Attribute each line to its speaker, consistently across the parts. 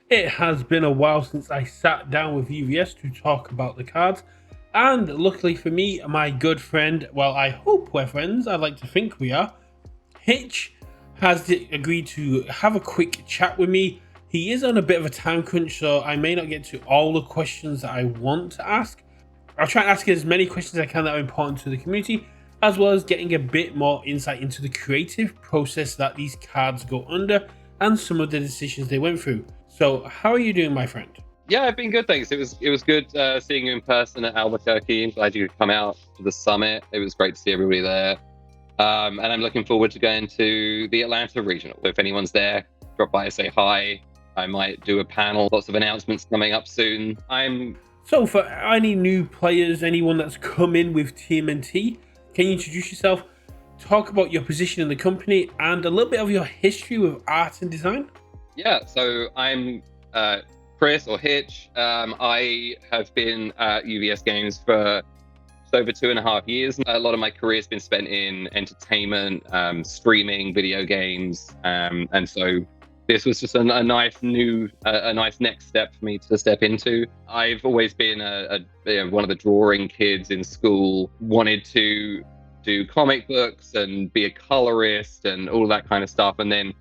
Speaker 1: It has been a while since I sat down with UVS to talk about the cards, and luckily for me, my good friend, well, I hope we're friends, I'd like to think we are, Hitch has agreed to have a quick chat with me. He is on a bit of a time crunch, so I may not get to all the questions that I want to ask. I'll try and ask as many questions as I can that are important to the community, as well as getting a bit more insight into the creative process that these cards go under and some of the decisions they went through. So, how are you doing, my friend?
Speaker 2: Yeah, I've been good, thanks. It was good seeing you in person at Albuquerque. I'm glad you could come out to the summit. It was great to see everybody there. And I'm looking forward to going to the Atlanta regional. So if anyone's there, drop by and say hi. I might do a panel. Lots of announcements coming up soon.
Speaker 1: So, for any new players, anyone that's come in with TMNT, can you introduce yourself, talk about your position in the company, and a little bit of your history with art and design?
Speaker 2: Yeah, so I'm Chris or Hitch. I have been at UVS Games for just over 2.5 years. A lot of my career has been spent in entertainment, streaming, video games, and so this was just a nice next step for me to step into. I've always been one of the drawing kids in school, wanted to do comic books and be a colorist and all that kind of stuff, and then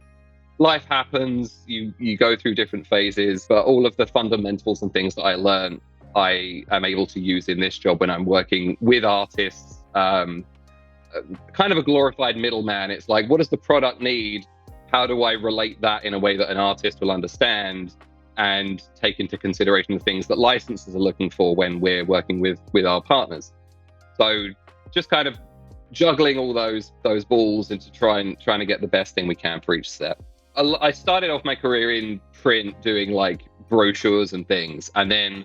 Speaker 2: life happens, you go through different phases, but all of the fundamentals and things that I learned, I am able to use in this job when I'm working with artists. Kind of a glorified middleman. It's like, what does the product need? How do I relate that in a way that an artist will understand and take into consideration the things that licensors are looking for when we're working with our partners? So just kind of juggling all those balls into trying to get the best thing we can for each set. I started off my career in print doing like brochures and things, and then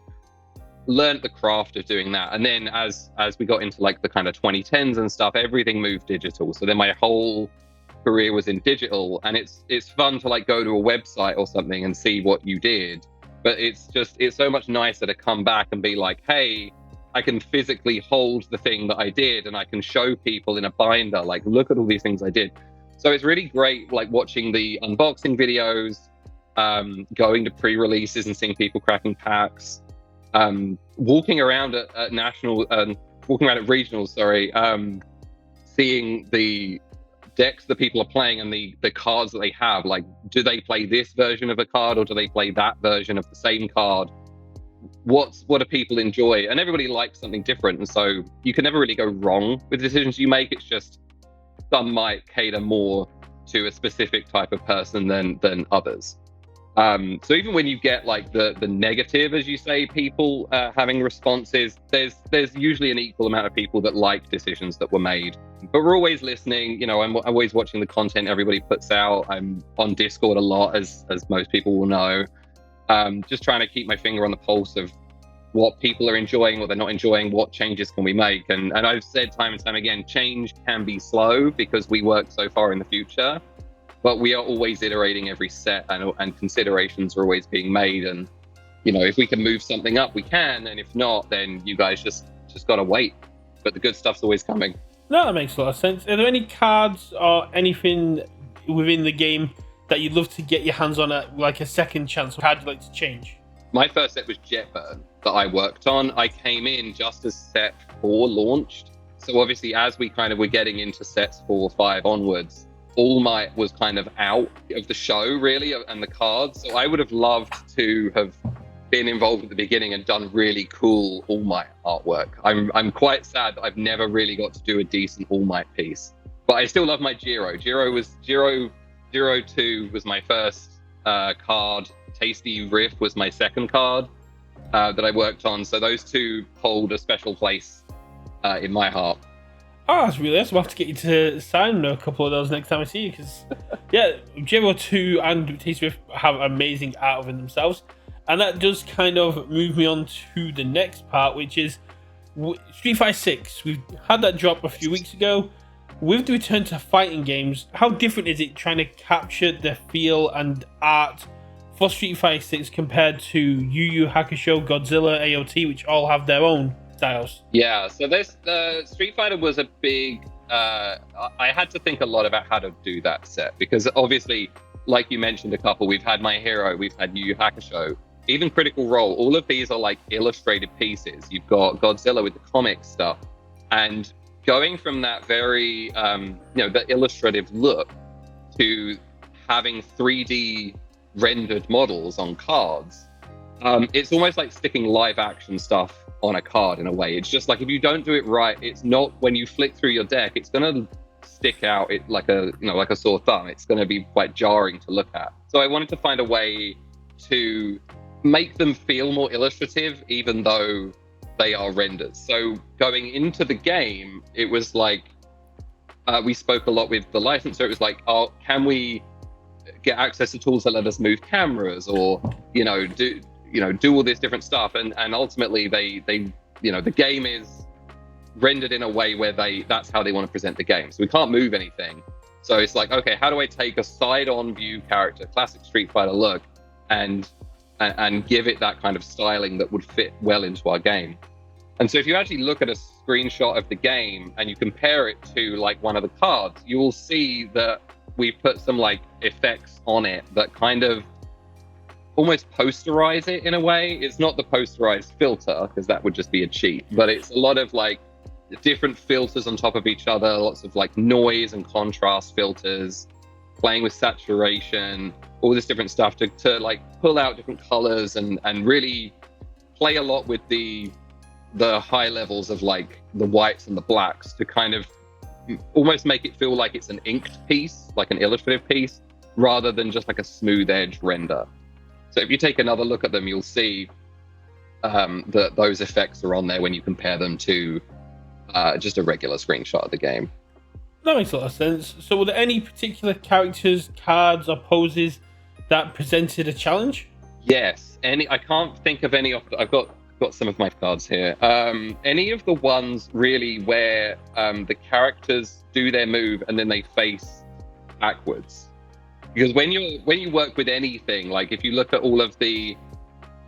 Speaker 2: learned the craft of doing that. And then as we got into like the kind of 2010s and stuff, everything moved digital. So then my whole career was in digital, and it's fun to like go to a website or something and see what you did. But it's so much nicer to come back and be like, hey, I can physically hold the thing that I did and I can show people in a binder, like, look at all these things I did. So it's really great, like watching the unboxing videos, going to pre-releases and seeing people cracking packs, walking around at regionals, seeing the decks that people are playing and the cards that they have. Like, do they play this version of a card or do they play that version of the same card? What do people enjoy? And everybody likes something different, and so you can never really go wrong with the decisions you make. It's just some might cater more to a specific type of person than others. So even when you get like the negative, as you say, people having responses, there's usually an equal amount of people that like decisions that were made. But we're always listening. I'm always watching the content everybody puts out. I'm on Discord a lot, as most people will know. Just trying to keep my finger on the pulse of what people are enjoying, what they're not enjoying, what changes can we make. And I've said time and time again, change can be slow because we work so far in the future, but we are always iterating every set, and considerations are always being made. And, if we can move something up, we can. And if not, then you guys just got to wait. But the good stuff's always coming.
Speaker 1: No, that makes a lot of sense. Are there any cards or anything within the game that you'd love to get your hands on at like a second chance? Or how would you like to change?
Speaker 2: My first set was Jetburn that I worked on. I came in just as set 4 launched. So obviously, as we kind of were getting into sets 4, 5 onwards, All Might was kind of out of the show, really, and the cards. So I would have loved to have been involved at the beginning and done really cool All Might artwork. I'm quite sad that I've never really got to do a decent All Might piece. But I still love my Giro. Giro 2 was my first card. Tasty Riff was my second card that I worked on. So those two hold a special place in my heart.
Speaker 1: Oh, that's really nice. We'll have to get you to sign a couple of those next time I see you, because yeah, Giro 2 and Tasty Riff have amazing art within themselves. And that does kind of move me on to the next part, which is Street Fighter 6. We've had that drop a few weeks ago. With the return to fighting games, how different is it trying to capture the feel and art for Street Fighter 6 compared to Yu Yu Hakusho, Godzilla, AOT, which all have their own styles?
Speaker 2: Yeah, so Street Fighter was a big... I had to think a lot about how to do that set, because obviously like you mentioned a couple, we've had My Hero, we've had Yu Yu Hakusho, even Critical Role. All of these are like illustrated pieces. You've got Godzilla with the comic stuff, and going from that very the illustrative look to having 3D rendered models on cards, it's almost like sticking live action stuff on a card in a way. It's just like, if you don't do it right, it's not, when you flick through your deck, it's gonna stick out like a sore thumb. It's going to be quite jarring to look at. So I wanted to find a way to make them feel more illustrative, even though they are renders. So going into the game, it was like, we spoke a lot with the licensor. It was like, oh, can we get access to tools that let us move cameras, or do all this different stuff? And ultimately they the game is rendered in a way where that's how they want to present the game. So we can't move anything. So it's like, okay, how do I take a side-on view character, classic Street Fighter look, and give it that kind of styling that would fit well into our game? And so if you actually look at a screenshot of the game and you compare it to like one of the cards, you will see that we've put some like effects on it that kind of almost posterize it in a way. It's not the posterized filter, because that would just be a cheat, but it's a lot of like different filters on top of each other, lots of like noise and contrast filters, playing with saturation, all this different stuff to like pull out different colors and really play a lot with the high levels of like the whites and the blacks to kind of almost make it feel like it's an inked piece, like an illustrative piece, rather than just like a smooth edge render. So if you take another look at them, you'll see that those effects are on there when you compare them to just a regular screenshot of the game.
Speaker 1: That makes a lot of sense. So were there any particular characters, cards, or poses that presented a challenge?
Speaker 2: Yes. I can't think of any of I've got some of my cards here. Any of the ones really where the characters do their move and then they face backwards. Because when you work with anything, like if you look at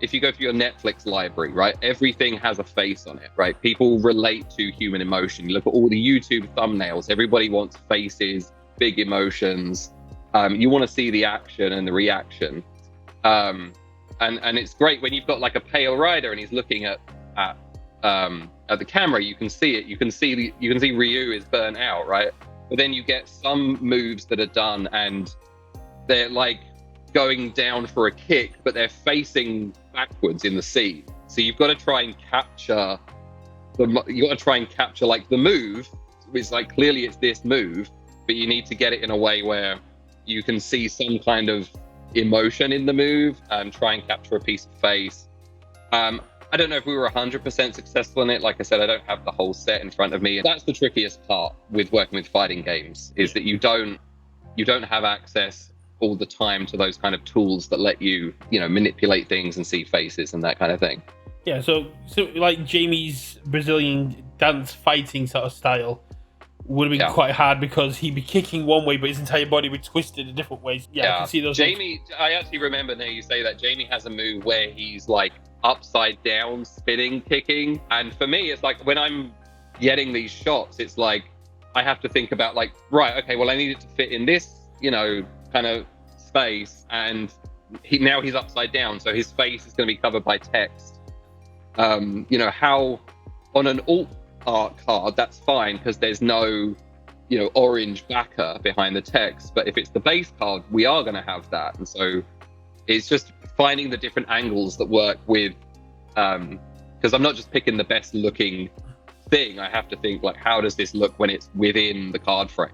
Speaker 2: if you go through your Netflix library, right, everything has a face on it, right? People relate to human emotion. You look at all the YouTube thumbnails, everybody wants faces, big emotions. You want to see the action and the reaction. And it's great when you've got like a pale rider and he's looking at the camera. You can see it. You can see Ryu is burnt out, right? But then you get some moves that are done and they're like going down for a kick, but they're facing backwards in the scene. So you've got to try and capture like the move. It's like, clearly it's this move, but you need to get it in a way where you can see some kind of emotion in the move and try and capture a piece of face. I don't know if we were 100% successful in it. Like I said, I don't have the whole set in front of me. And that's the trickiest part with working with fighting games, is that you don't have access all the time to those kind of tools that let you manipulate things and see faces and that kind of thing.
Speaker 1: Yeah, so like Jamie's Brazilian dance fighting sort of style would have been quite hard, because he'd be kicking one way but his entire body would twist in different ways. I can see those.
Speaker 2: Jamie, I actually remember now you say that, Jamie has a move where he's like upside down spinning kicking, and for me it's like, when I'm getting these shots, it's like I have to think about like, right, okay, well I need it to fit in this kind of space, and now he's upside down, so his face is going to be covered by text. How on an alt art card that's fine because there's no orange backer behind the text, but if it's the base card, we are going to have that. And so it's just finding the different angles that work with, because I'm not just picking the best looking thing. I have to think like, how does this look when it's within the card frame?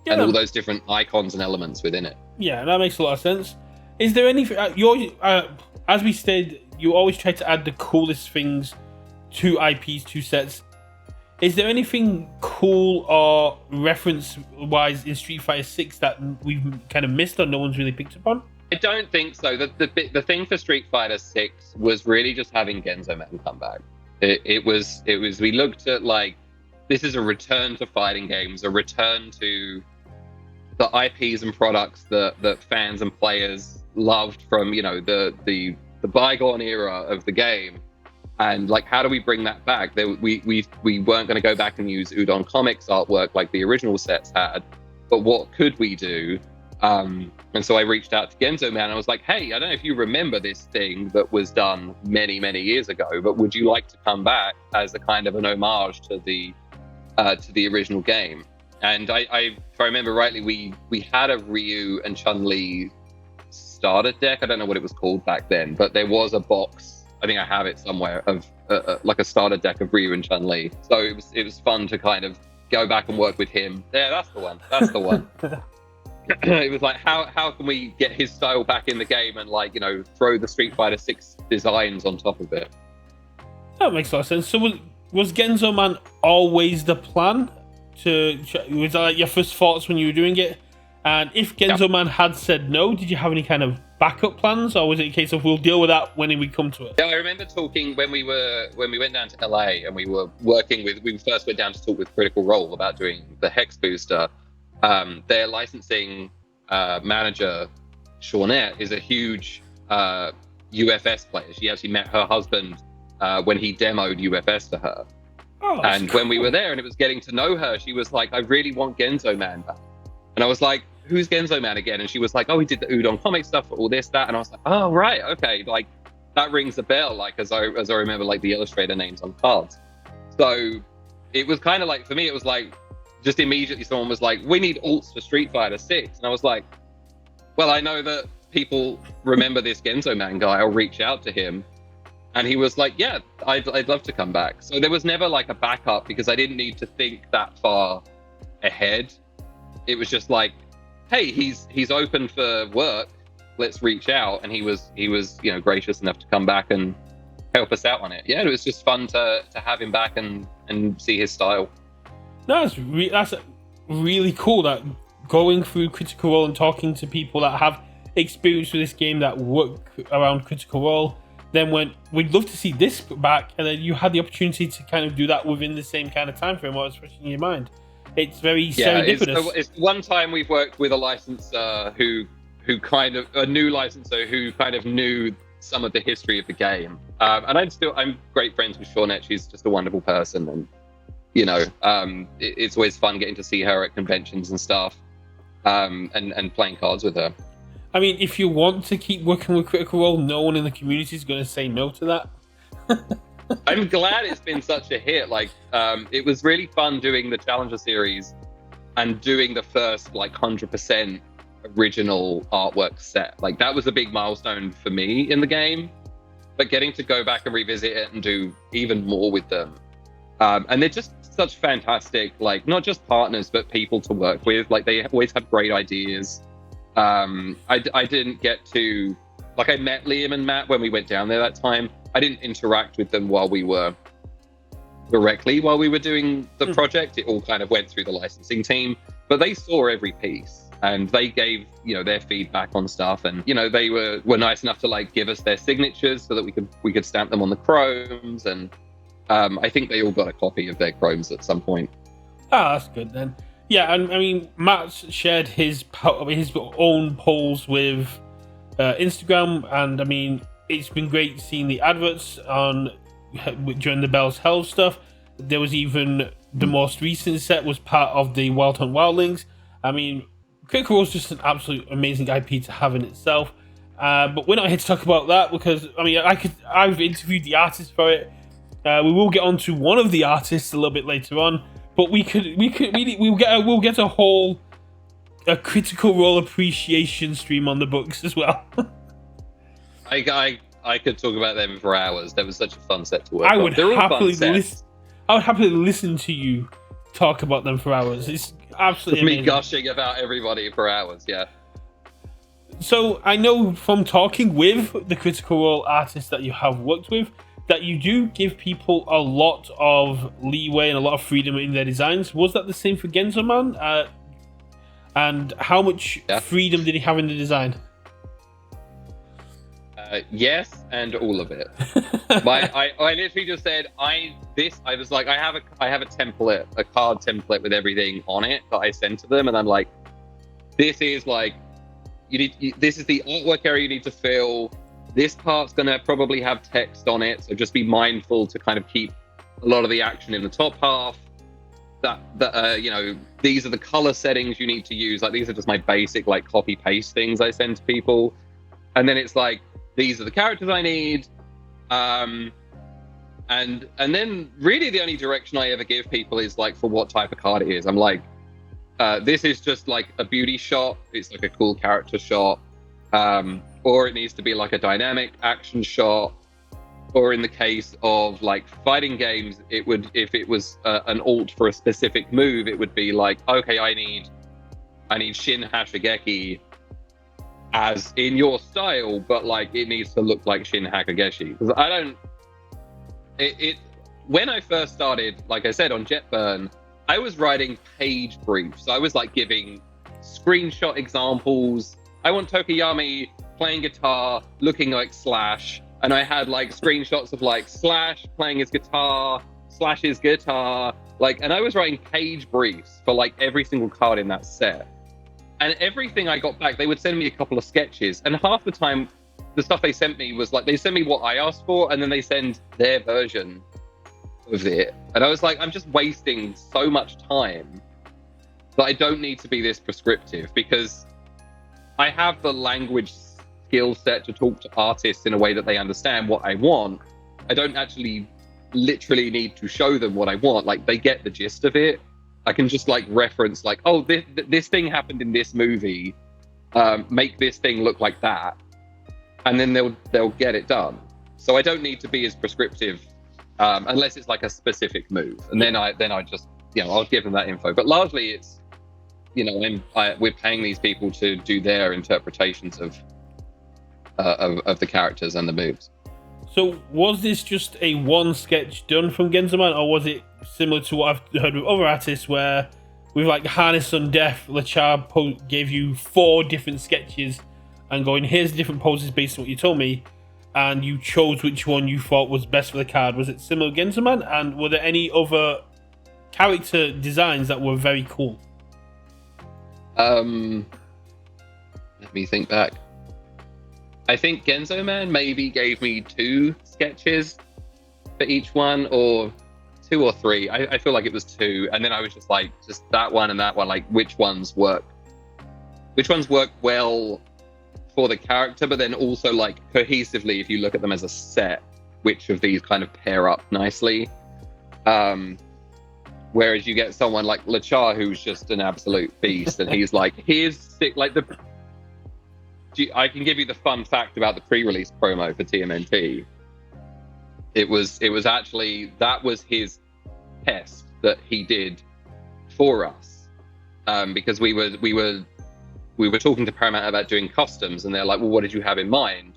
Speaker 2: And all those different icons and elements within it.
Speaker 1: Yeah, that makes a lot of sense. Is there anything, as we said, you always try to add the coolest things to IPs, to sets. Is there anything cool or reference-wise in Street Fighter 6 that we've kind of missed or no one's really picked up on?
Speaker 2: I don't think so. The thing for Street Fighter 6 was really just having Genzo Man come back. It was we looked at like, this is a return to fighting games, a return to the IPs and products that fans and players loved from the bygone era of the game, and like, how do we bring that back? We weren't going to go back and use Udon Comics artwork like the original sets had, but what could we do And so I reached out to Genzo Man. I was like, hey, I don't know if you remember this thing that was done many, many years ago, but would you like to come back as a kind of an homage to the original game? And if I remember rightly, we had a Ryu and Chun-Li starter deck. I don't know what it was called back then, but there was a box, I think I have it somewhere, of like a starter deck of Ryu and Chun-Li. So it was fun to kind of go back and work with him. Yeah, that's the one. It was like, how can we get his style back in the game and, like, you know, throw the Street Fighter 6 designs on top of it.
Speaker 1: That makes a lot of sense. So was Genzo Man always the plan? Was that like your first thoughts when you were doing it? And if Genzo Man had said no, did you have any kind of backup plans, or was it a case of we'll deal with that when we come to it?
Speaker 2: Yeah, I remember talking when we went down to LA and we were working with. We first went down to talk with Critical Role about doing the Hex booster. Their licensing manager, Shawnette, is a huge UFS player. She actually met her husband when he demoed UFS to her.
Speaker 1: Oh,
Speaker 2: and
Speaker 1: cool.
Speaker 2: when we were there and it was getting to know her, she was like, I really want Genzo Man back. And I was like, who's Genzo Man again? And she was like, oh, he did the Udon comic stuff, all this, that. And I was like, oh, right, okay. Like, that rings a bell, like, as I remember, like, the illustrator names on cards. So it was kind of like, for me, it was like, just immediately someone was like, we need alts for Street Fighter 6. And I was like, well, I know that people remember this Genzo Man guy. I'll reach out to him. And he was like, yeah, I'd love to come back. So there was never like a backup because I didn't need to think that far ahead. It was just like, hey, he's open for work. Let's reach out. And he was, you know, gracious enough to come back and help us out on it. Yeah, it was just fun to have him back and see his style.
Speaker 1: No, that's really cool, that going through Critical Role and talking to people that have experience with this game, that work around Critical Role, then we'd love to see this back, and then you had the opportunity to kind of do that within the same kind of time frame. What was fresh in your mind? It's very serendipitous.
Speaker 2: It's one time we've worked with a licensor who kind of, a new licensor who kind of knew some of the history of the game. And I'm great friends with Shawnette. She's just a wonderful person, and you know, it's always fun getting to see her at conventions and stuff, and playing cards with her.
Speaker 1: I mean, if you want to keep working with Critical Role, no one in the community is going to say no to that.
Speaker 2: I'm glad it's been such a hit. Like, it was really fun doing the Challenger series and doing the first, like, 100% original artwork set. Like, that was a big milestone for me in the game. But getting to go back and revisit it and do even more with them. And they're just such fantastic, like, not just partners, but people to work with. Like, they always have great ideas. I didn't get to, like, I met Liam and Matt when we went down there that time. I didn't interact with them while we were doing the project. It all kind of went through the licensing team, but they saw every piece and they gave, you know, their feedback on stuff, and, you know, they were nice enough to, like, give us their signatures so that we could stamp them on the chromes, and I think they all got a copy of their chromes at some point.
Speaker 1: Ah, that's good then. Yeah, and I mean, Matt shared his own polls with Instagram, and I mean, it's been great seeing the adverts on during the Bell's Hell stuff. There was even the most recent set was part of the Wild Hunt Wildlings. I mean, Critical Role is just an absolute amazing IP to have in itself. But we're not here to talk about that because, I mean, I've interviewed the artist for it. We will get onto one of the artists a little bit later on. But we'll get a Critical Role appreciation stream on the books as well.
Speaker 2: I could talk about them for hours. That was such a fun set to work
Speaker 1: I
Speaker 2: on.
Speaker 1: would happily listen to you talk about them for hours. It's absolutely amazing.
Speaker 2: Me gushing about everybody for hours, yeah.
Speaker 1: So I know from talking with the Critical Role artists that you have worked with, that you do give people a lot of leeway and a lot of freedom in their designs. Was that the same for Genzo Man? And how much freedom did he have in the design?
Speaker 2: Yes, and all of it. I literally just said I was like, I have a template, a card template with everything on it that I sent to them, and I'm like, this is like, this is the artwork area you need to fill. This part's going to probably have text on it, so just be mindful to kind of keep a lot of the action in the top half. these are the color settings you need to use. Like, these are just my basic like copy paste things I send to people, and then it's like, these are the characters I need, and then really the only direction I ever give people is like for what type of card it is. I'm like, this is just like a beauty shot. It's like a cool character shot, or it needs to be like a dynamic action shot. Or in the case of like fighting games, it would, if it was an alt for a specific move, it would be like, okay, I need Shin Hashigeki as in your style, but like it needs to look like Shin Hashigeki. Because I don't, when I first started, like I said, on Jetburn, I was writing page briefs. I was like giving screenshot examples. I want Tokiyami playing guitar, looking like Slash. And I had like screenshots of like Slash playing his guitar, Slash's guitar, like, and I was writing page briefs for like every single card in that set. And everything I got back, they would send me a couple of sketches. And half the time, the stuff they sent me was like, they send me what I asked for, and then they send their version of it. And I was like, I'm just wasting so much time that I don't need to be this prescriptive, because I have the language skill set to talk to artists in a way that they understand what I want. I don't actually literally need to show them what I want. Like, they get the gist of it. I can just like reference like, oh, this thing happened in this movie, make this thing look like that, and then they'll get it done. So I don't need to be as prescriptive unless it's like a specific move, and then I just, I'll give them that info. But largely it's, we're paying these people to do their interpretations of the characters and the moves.
Speaker 1: So was this just a one sketch done from Genzoman, or was it similar to what I've heard with other artists where with like Harness Undeath, Lachar gave you 4 different sketches and going, here's different poses based on what you told me, and you chose which one you thought was best for the card? Was it similar to Genzoman, and were there any other character designs that were very cool?
Speaker 2: Let me think back. I think Genzo Man maybe gave me 2 sketches for each one, or 2 or 3. I feel like it was 2, and then I was just like, just that one and that one, like which ones work well for the character, but then also like cohesively, if you look at them as a set, which of these kind of pair up nicely. Whereas you get someone like Lachar, who's just an absolute beast, and he's like, here's like I can give you the fun fact about the pre-release promo for TMNT. It was actually, that was his test that he did for us, because we were talking to Paramount about doing customs, and they're like, well, what did you have in mind?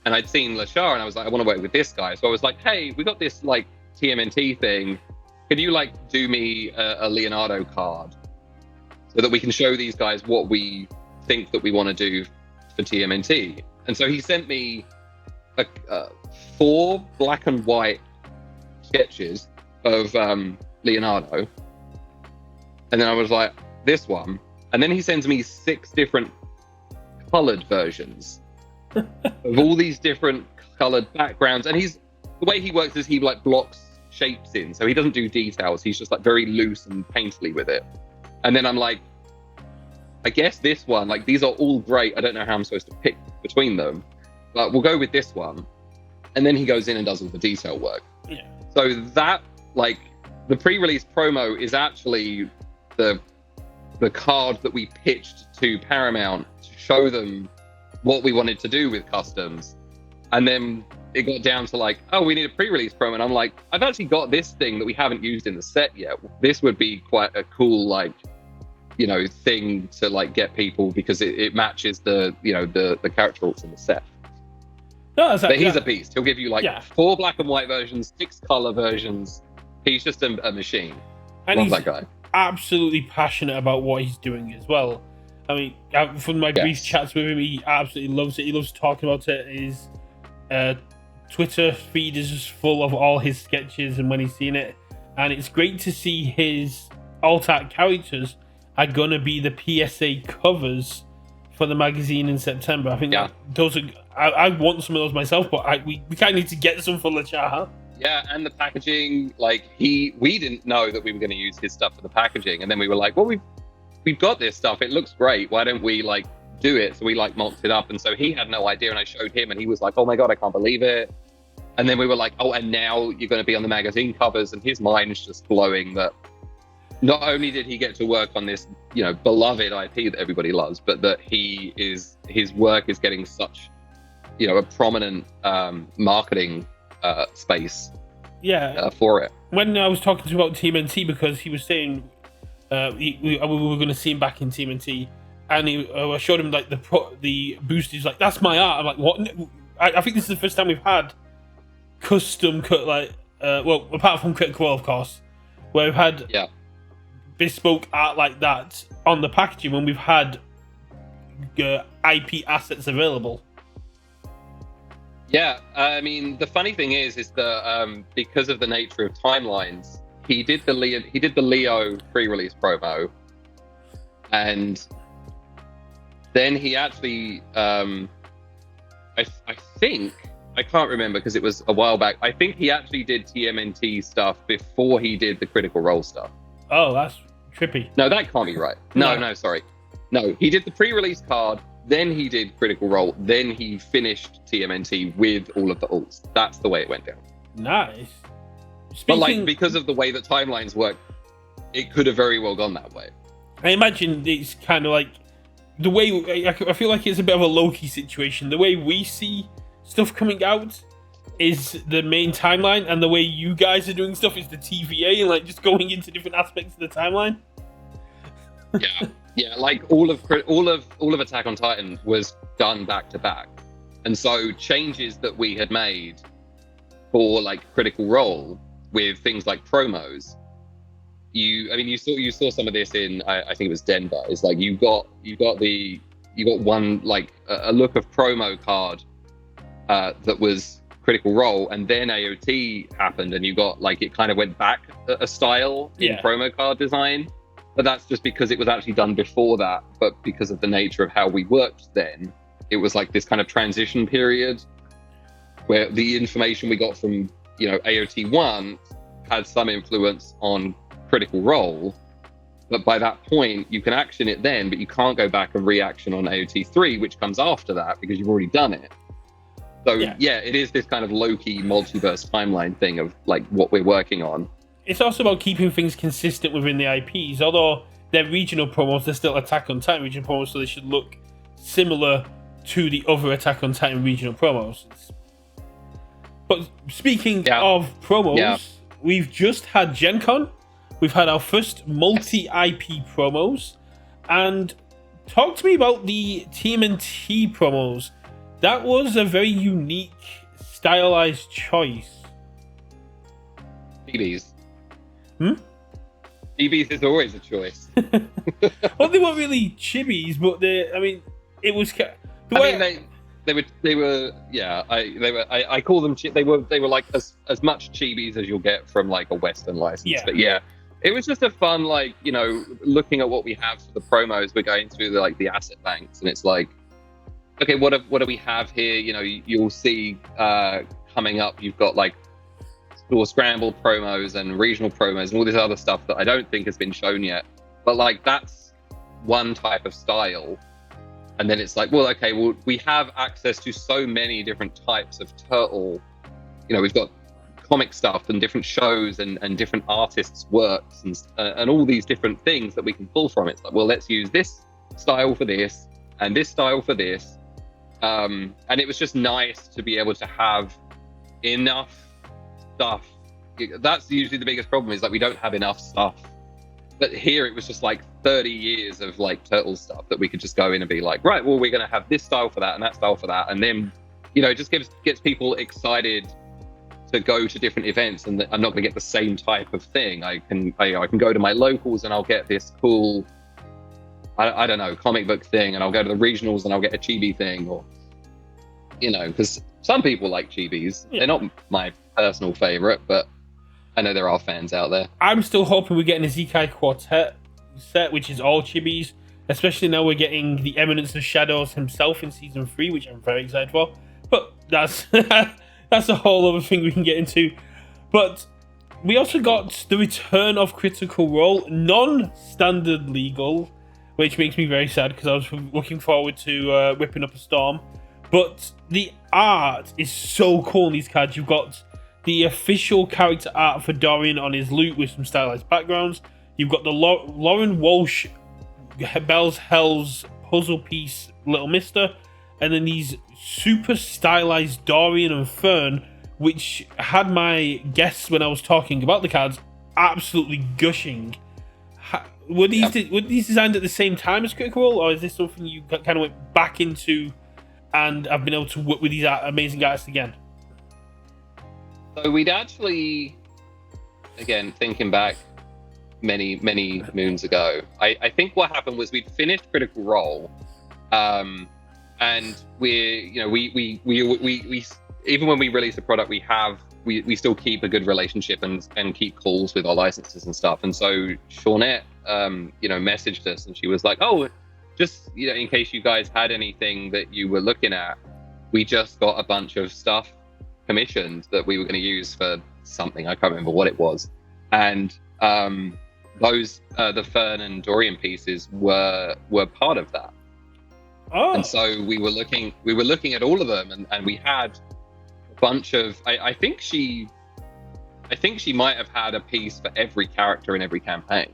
Speaker 2: And I'd seen Lachar, and I was like, I want to work with this guy. So I was like, hey, we got this like TMNT thing. Could you like do me a Leonardo card so that we can show these guys what we think that we want to do for TMNT? And so he sent me 4 black and white sketches of Leonardo, and then I was like, this one, and then he sends me 6 different colored versions of all these different colored backgrounds. And the way he works is he like blocks shapes in, so he doesn't do details. He's just like very loose and painterly with it. And then I'm like, I guess this one, like, these are all great. I don't know how I'm supposed to pick between them, but we'll go with this one. And then he goes in and does all the detail work.
Speaker 1: Yeah.
Speaker 2: So that, like, the pre-release promo is actually the card that we pitched to Paramount to show them what we wanted to do with customs. And then it got down to like, oh, we need a pre-release promo. And I'm like, I've actually got this thing that we haven't used in the set yet. This would be quite a cool, like, thing to like get people, because it matches the character arts in the set.
Speaker 1: No,
Speaker 2: but he's a beast. He'll give you like 4 black and white versions, 6 color versions. He's just a machine.
Speaker 1: And
Speaker 2: Love
Speaker 1: he's
Speaker 2: that guy.
Speaker 1: Absolutely passionate about what he's doing as well. I mean, from my brief chats with him, he absolutely loves it. He loves talking about it. His Twitter feed is just full of all his sketches and when he's seen it. And it's great to see his alt-art characters are going to be the PSA covers for the magazine in September. I think that those are... I want some of those myself, but we kind of need to get some for Lachar.
Speaker 2: Yeah, and the packaging, like we didn't know that we were going to use his stuff for the packaging, and then we were like, well, we've got this stuff. It looks great. Why don't we like do it? So we like mocked it up, and so he had no idea, and I showed him, and he was like, oh my god, I can't believe it. And then we were like, oh, and now you're going to be on the magazine covers, and his mind's just blowing that not only did he get to work on this, you know, beloved IP that everybody loves, but that his work is getting such, you know, a prominent marketing space for it.
Speaker 1: When I was talking to him about TMNT, because he was saying we were going to see him back in TMNT, and I showed him like the boost. He's like, that's my art. I'm like, what? I think this is the first time we've had custom cut, like well, apart from Critical Role, of course, where we've had bespoke art like that on the packaging when we've had IP assets available.
Speaker 2: Yeah, I mean, the funny thing is that because of the nature of timelines, he did the Leo pre-release promo, and then he actually, I think, I can't remember because it was a while back. I think he actually did TMNT stuff before he did the Critical Role stuff.
Speaker 1: Oh, that's trippy.
Speaker 2: No, that can't be right. No, sorry. No, he did the pre-release card, then he did Critical Role, then he finished TMNT with all of the alts. That's the way it went down.
Speaker 1: Nice.
Speaker 2: But like, because of the way that timelines work, it could have very well gone that way.
Speaker 1: I imagine it's kind of like the way I feel like it's a bit of a low-key situation. The way we see stuff coming out is the main timeline, and the way you guys are doing stuff is the TVA, and like just going into different aspects of the timeline.
Speaker 2: Yeah, like all of Attack on Titan was done back to back, and so changes that we had made for like Critical Role with things like promos. You saw some of this in I think it was Denver. It's like you got one like a look of promo card that was Critical Role, and then AOT happened, and you got like it kind of went back a style in promo card design. But that's just because it was actually done before that. But because of the nature of how we worked then, it was like this kind of transition period where the information we got from, you know, AOT 1 had some influence on Critical Role. But by that point, you can action it then, but you can't go back and reaction on AOT 3, which comes after that because you've already done it. So yeah, it is this kind of low-key multiverse timeline thing of like what we're working on.
Speaker 1: It's also about keeping things consistent within the IPs. Although they're regional promos, they're still Attack on Titan regional promos, so they should look similar to the other Attack on Titan regional promos. But speaking of promos, we've just had Gen Con. We've had our first multi-IP promos. And talk to me about the TMNT promos. That was a very unique, stylized choice.
Speaker 2: TVs. TVs is always a choice.
Speaker 1: Well, they weren't really chibis, but it was.
Speaker 2: They were. Yeah, I call them. They were like as much chibis as you'll get from like a Western license.
Speaker 1: Yeah.
Speaker 2: But yeah, it was just a fun, like, you know, looking at what we have for the promos. We're going through the asset banks, and it's like, okay, what do we have here? You know, you'll see coming up. You've got like scramble promos and regional promos and all this other stuff that I don't think has been shown yet. But like that's one type of style. And then it's like, well, okay, well, we have access to so many different types of turtle. You know, we've got comic stuff and different shows and different artists' works and all these different things that we can pull from. It's like, well, let's use this style for this and this style for this. And it was just nice to be able to have enough stuff. That's usually the biggest problem, is like we don't have enough stuff. But here it was just like 30 years of like turtle stuff that we could just go in and be like, right, well, we're going to have this style for that and that style for that. And then, you know, it just gets people excited to go to different events, and I'm not going to get the same type of thing. I can go to my locals and I'll get this cool, I don't know, comic book thing, and I'll go to the regionals and I'll get a chibi thing, or, you know, because some people like chibis. They're not my personal favorite, but I know there are fans out there.
Speaker 1: I'm still hoping we're getting a Zekai Quartet set, which is all chibis, especially now we're getting the Eminence of Shadows himself in Season 3, which I'm very excited for. But that's that's a whole other thing we can get into. But we also got the return of Critical Role, non-standard legal, which makes me very sad because I was looking forward to Whipping Up a Storm. But the art is so cool in these cards. You've got the official character art for Dorian on his loot with some stylized backgrounds. You've got the Lauren Walsh Bell's Hell's puzzle piece Little Mister, and then these super stylized Dorian and Fern, which had my guests when I was talking about the cards absolutely gushing. Were these designed at the same time as Critical Role, or is this something you kind of went back into and have been able to work with these amazing artists again?
Speaker 2: So we'd actually, again, thinking back many moons ago, I think what happened was we'd finished Critical Role, and we even when we release a product, we still keep a good relationship and keep calls with our licenses and stuff. And so Shawnette, messaged us, and she was like, "Oh, just in case you guys had anything that you were looking at, we just got a bunch of stuff commissioned that we were going to use for something. I can't remember what it was." And those the Fern and Dorian pieces were part of that.
Speaker 1: Oh.
Speaker 2: And so we were looking at all of them, and we had a bunch of. I think she might have had a piece for every character in every campaign.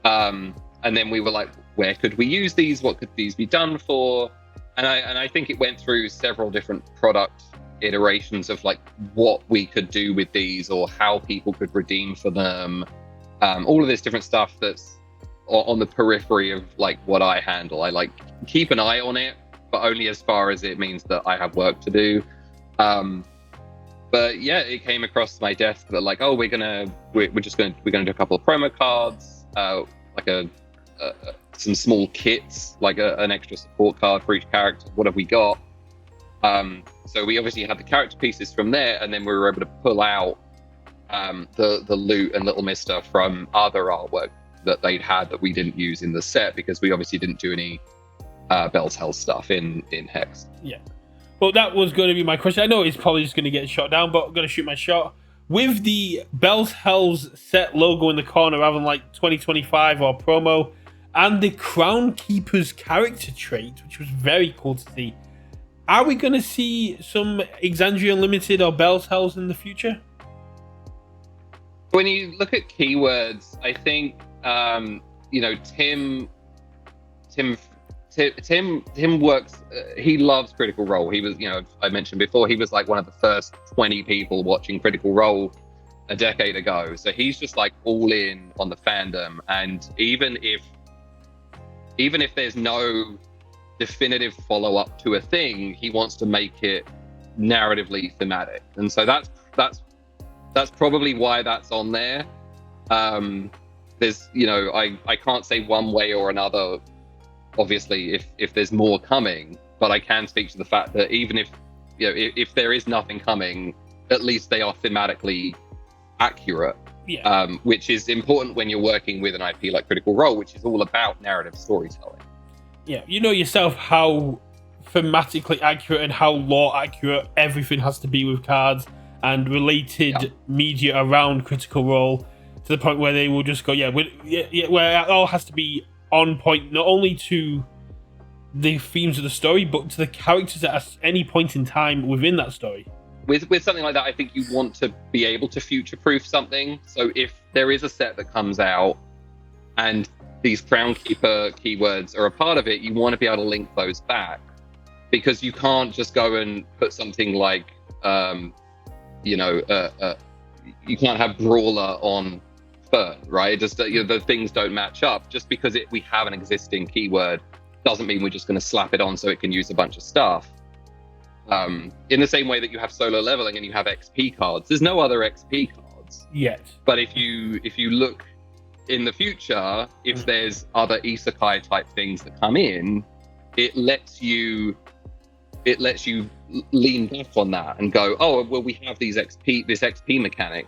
Speaker 2: And then we were like, where could we use these? What could these be done for? And I think it went through several different product iterations of like what we could do with these or how people could redeem for them. All of this different stuff that's on the periphery of like what I handle. I like keep an eye on it, but only as far as it means that I have work to do. But yeah, it came across my desk that like, oh, we're gonna do a couple of promo cards, like some small kits, like an extra support card for each character. What have we got? So we obviously had the character pieces from there, and then we were able to pull out the loot and Little Mister from other artwork that they'd had that we didn't use in the set, because we obviously didn't do any Bell's Hell stuff in Hex.
Speaker 1: Yeah. Well, that was going to be my question. I know it's probably just going to get shot down, but I'm going to shoot my shot. With the Bell's Hell's set logo in the corner, rather than like 2025 or promo, and the Crown Keeper's character trait, which was very cool to see, are we going to see some Exandria Unlimited or Bell's Hells in the future?
Speaker 2: When you look at keywords, I think Tim works. He loves Critical Role. He was, I mentioned before, he was like one of the first 20 people watching Critical Role a decade ago. So he's just like all in on the fandom. And even if there's no definitive follow-up to a thing, he wants to make it narratively thematic. And so that's probably why that's on there. There's, I can't say one way or another, obviously, if there's more coming, but I can speak to the fact that even if there is nothing coming, at least they are thematically accurate.
Speaker 1: Yeah.
Speaker 2: Which is important when you're working with an IP like Critical Role, which is all about narrative storytelling.
Speaker 1: Yeah, you know yourself how thematically accurate and how lore accurate everything has to be with cards and related media around Critical Role, to the point where they will just go, where it all has to be on point, not only to the themes of the story, but to the characters at any point in time within that story.
Speaker 2: With something like that, I think you want to be able to future-proof something. So if there is a set that comes out and these Crown Keeper keywords are a part of it, you want to be able to link those back, because you can't just go and put something like, you can't have Brawler on Fern, right? Just the things don't match up. Just because we have an existing keyword doesn't mean we're just going to slap it on so it can use a bunch of stuff. In the same way that you have solo leveling and you have XP cards, there's no other XP cards
Speaker 1: yet.
Speaker 2: But if you look in the future, if there's other isekai type things that come in, it lets you lean back on that and go, oh well, we have this XP mechanic,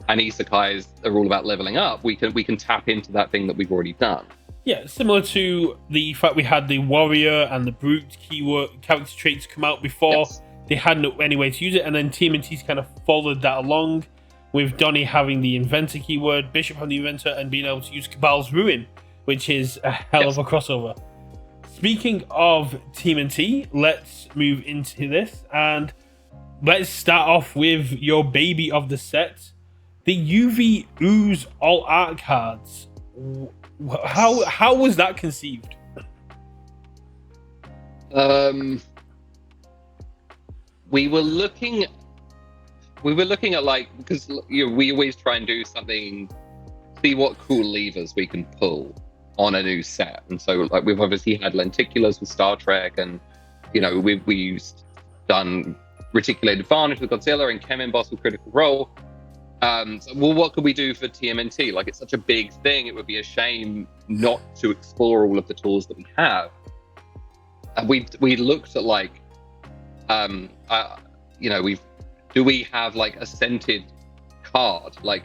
Speaker 2: and isekais are all about leveling up. We can tap into that thing that we've already done.
Speaker 1: Yeah, similar to the fact we had the Warrior and the Brute keyword character traits come out before they had no any way to use it, and then TMNT's kind of followed that along, with Donnie having the inventor keyword, Bishop having the inventor, and being able to use Cabal's Ruin, which is a hell of a crossover. Speaking of TMNT, let's move into this, and let's start off with your baby of the set, the UV Ooze All Art cards. How was that conceived?
Speaker 2: We were looking at like, because we always try and do something, see what cool levers we can pull on a new set. And so like we've obviously had lenticulars with Star Trek, and we've done reticulated varnish with Godzilla and Chem Emboss with Critical Role. So, well, what could we do for TMNT? Like, it's such a big thing, it would be a shame not to explore all of the tools that we have. And we looked at like do we have like a scented card? Like,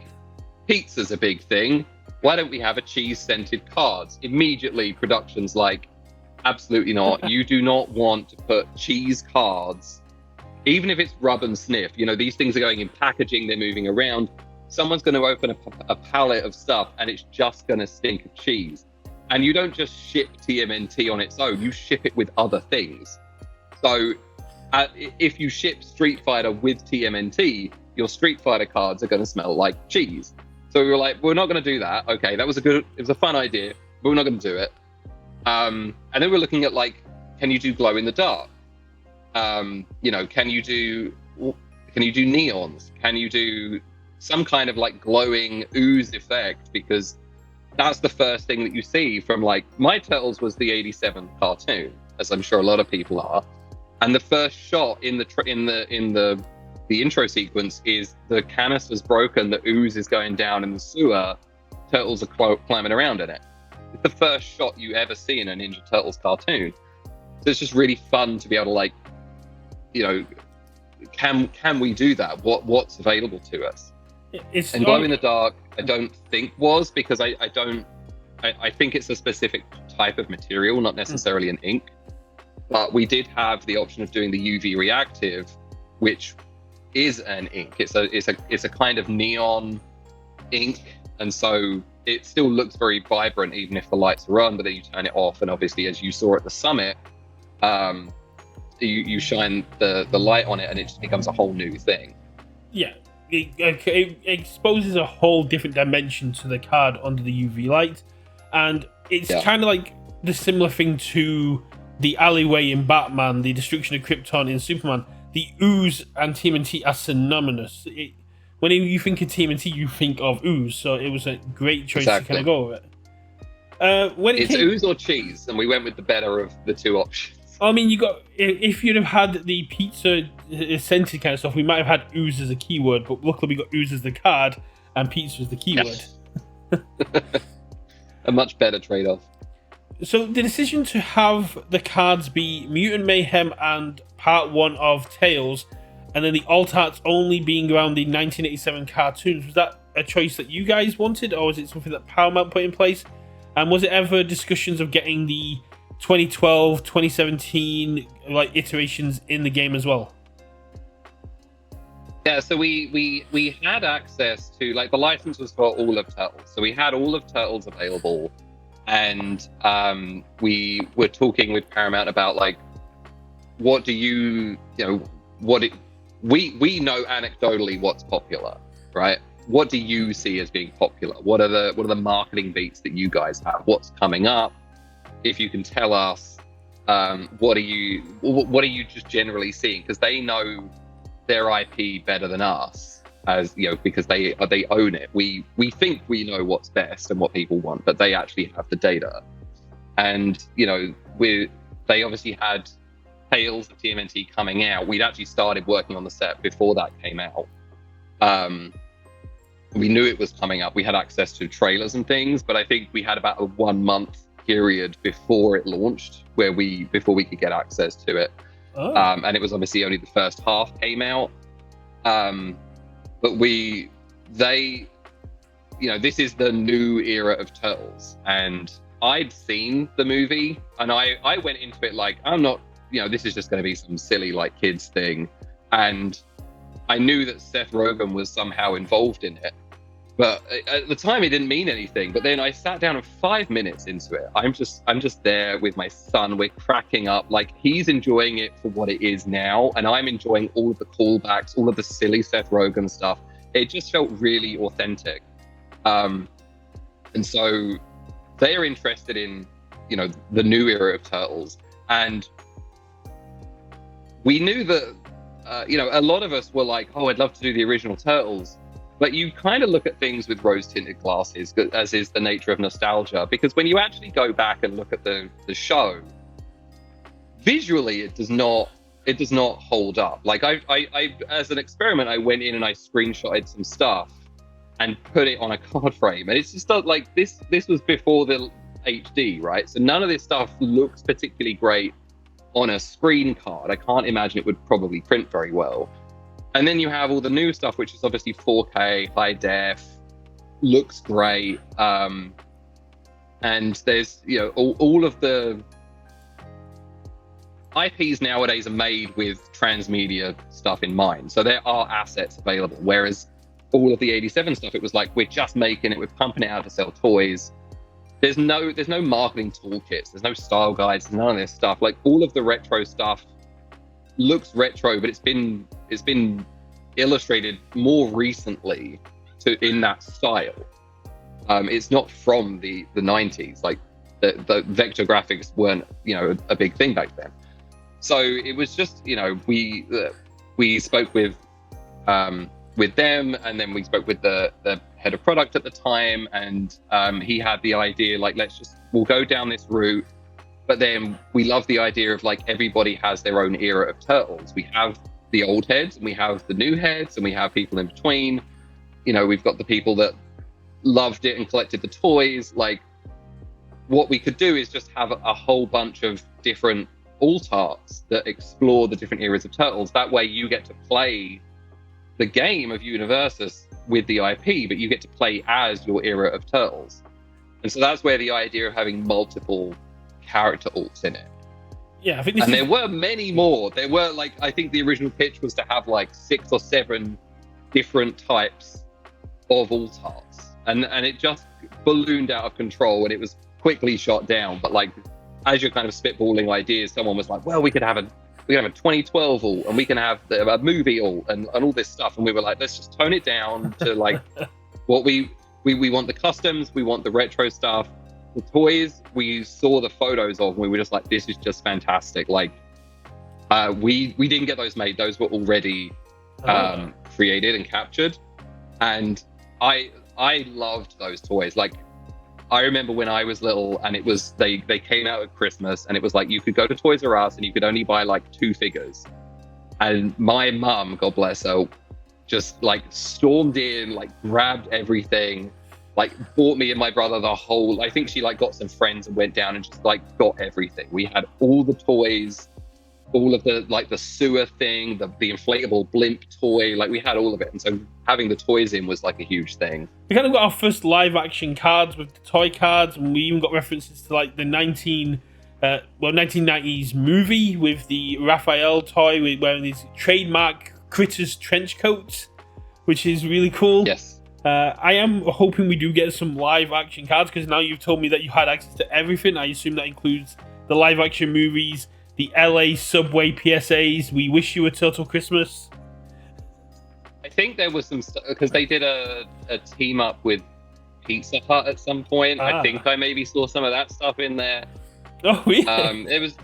Speaker 2: pizza's a big thing. Why don't we have a cheese scented card? Immediately, production's like, absolutely not. You do not want to put cheese cards, even if it's rub and sniff. These things are going in packaging, they're moving around. Someone's going to open a pallet of stuff and it's just going to stink of cheese. And you don't just ship TMNT on its own, you ship it with other things. So if you ship Street Fighter with TMNT, your Street Fighter cards are going to smell like cheese. So we were like, we're not going to do that. Okay, it was a fun idea, but we're not going to do it. And then we're looking at like, can you do glow in the dark? Can you do neons? Can you do some kind of like glowing ooze effect? Because that's the first thing that you see from like, my Turtles was the '87 cartoon, as I'm sure a lot of people are. And the first shot in the intro sequence is the canister's broken, the ooze is going down in the sewer, Turtles are climbing around in it. It's the first shot you ever see in a Ninja Turtles cartoon. So it's just really fun to be able to like, can we do that? What's available to us? And glow in the dark, I don't think was, because I think it's a specific type of material, not necessarily an ink. But we did have the option of doing the UV reactive, which is an ink. It's a kind of neon ink, and so it still looks very vibrant even if the lights are on. But then you turn it off, and obviously, as you saw at the summit, you shine the light on it, and it just becomes a whole new thing.
Speaker 1: Yeah, it exposes a whole different dimension to the card under the UV light, and it's kind of like the similar thing to the alleyway in Batman, the destruction of Krypton in Superman. The ooze and TMNT are synonymous. When you think of TMNT, you think of ooze, so it was a great choice to kind of go with it.
Speaker 2: It's ooze or cheese, and we went with the better of the two options.
Speaker 1: I mean, if you'd have had the pizza scented kind of stuff, we might have had ooze as a keyword, but luckily we got ooze as the card and pizza as the keyword.
Speaker 2: A much better trade-off.
Speaker 1: So the decision to have the cards be Mutant Mayhem and Part 1 of Tales, and then the alt arts only being around the 1987 cartoons, was that a choice that you guys wanted, or was it something that Paramount put in place? And was it ever discussions of getting the 2012, 2017 like iterations in the game as well?
Speaker 2: Yeah, so we had access to, like, the license was for all of Turtles, so we had all of Turtles available, and we were talking with Paramount about like, what do we know anecdotally what's popular, right? What do you see as being popular? What are the marketing beats that you guys have? What's coming up? If you can tell us, what are you just generally seeing? Because they know their IP better than us, as because they own it. We think we know what's best and what people want, but they actually have the data. And they obviously had Tales of TMNT coming out. We'd actually started working on the set before that came out. We knew it was coming up. We had access to trailers and things, but I think we had about a 1 month period before it launched before we could get access to it. And it was obviously only the first half came out. But this is the new era of Turtles, and I'd seen the movie, and I went into it like, I'm not this is just going to be some silly like kids thing, and I knew that Seth Rogen was somehow involved in it, but at the time it didn't mean anything. But then I sat down, and 5 minutes into it, I'm just there with my son. We're cracking up, like he's enjoying it for what it is now, and I'm enjoying all of the callbacks, all of the silly Seth Rogen stuff. It just felt really authentic, and so they're interested in the new era of Turtles, and we knew that a lot of us were like, oh, I'd love to do the original Turtles. But you kind of look at things with rose-tinted glasses, as is the nature of nostalgia, because when you actually go back and look at the show, visually it does not hold up. Like I as an experiment, I went in and I screenshotted some stuff and put it on a card frame, and it's just like this was before the HD, right? So none of this stuff looks particularly great on a screen card. I can't imagine it would probably print very well. And then you have all the new stuff, which is obviously 4K, high def, looks great. And there's, all of the IPs nowadays are made with transmedia stuff in mind. So there are assets available. Whereas all of the 87 stuff, it was like, we're just making it, we're pumping it out to sell toys. There's no marketing toolkits, there's no style guides, there's none of this stuff. Like all of the retro stuff looks retro, but it's been illustrated more recently in that style. It's not from the 90s. Like the vector graphics weren't a big thing back then. So it was just we spoke with them, and then we spoke with the head of product at the time, and he had the idea like, we'll go down this route. But then we love the idea of like everybody has their own era of Turtles. We have the old heads, and we have the new heads, and we have people in between. We've got the people that loved it and collected the toys. Like, what we could do is just have a whole bunch of different alt-arts that explore the different eras of Turtles. That way you get to play the game of Universus with the IP, but you get to play as your era of Turtles. And so that's where the idea of having multiple character alts in it.
Speaker 1: Yeah, I think
Speaker 2: there were many more. There were I think the original pitch was to have 6 or 7 different types of alt arts, and it just ballooned out of control, and it was quickly shot down. But as you're kind of spitballing ideas, someone was like, well, we could have a 2012 alt, and we can have a movie alt, and all this stuff. And we were like, let's just tone it down to what we want: the customs, we want the retro stuff. The toys we saw the photos of, and we were just like, this is just fantastic. We didn't get those made; those were already created and captured. And I loved those toys. I remember when I was little, and it was they came out at Christmas, and it was like you could go to Toys R Us and you could only buy 2 figures. And my mum, God bless her, just stormed in, grabbed everything. Bought me and my brother the whole. I think she got some friends and went down and just got everything. We had all the toys, all of the the sewer thing, the inflatable blimp toy. We had all of it, and so having the toys in was a huge thing.
Speaker 1: We kind of got our first live action cards with the toy cards, and we even got references to the 1990s movie with the Raphael toy wearing these trademark Critters trench coats, which is really cool.
Speaker 2: Yes.
Speaker 1: I am hoping we do get some live action cards, because now you've told me that you had access to everything. I assume that includes the live action movies, the LA subway PSAs, We Wish You a Turtle Christmas.
Speaker 2: I think there was some stuff, because they did a team up with Pizza Hut at some point. I think I maybe saw some of that stuff in there.
Speaker 1: Oh yeah.
Speaker 2: There was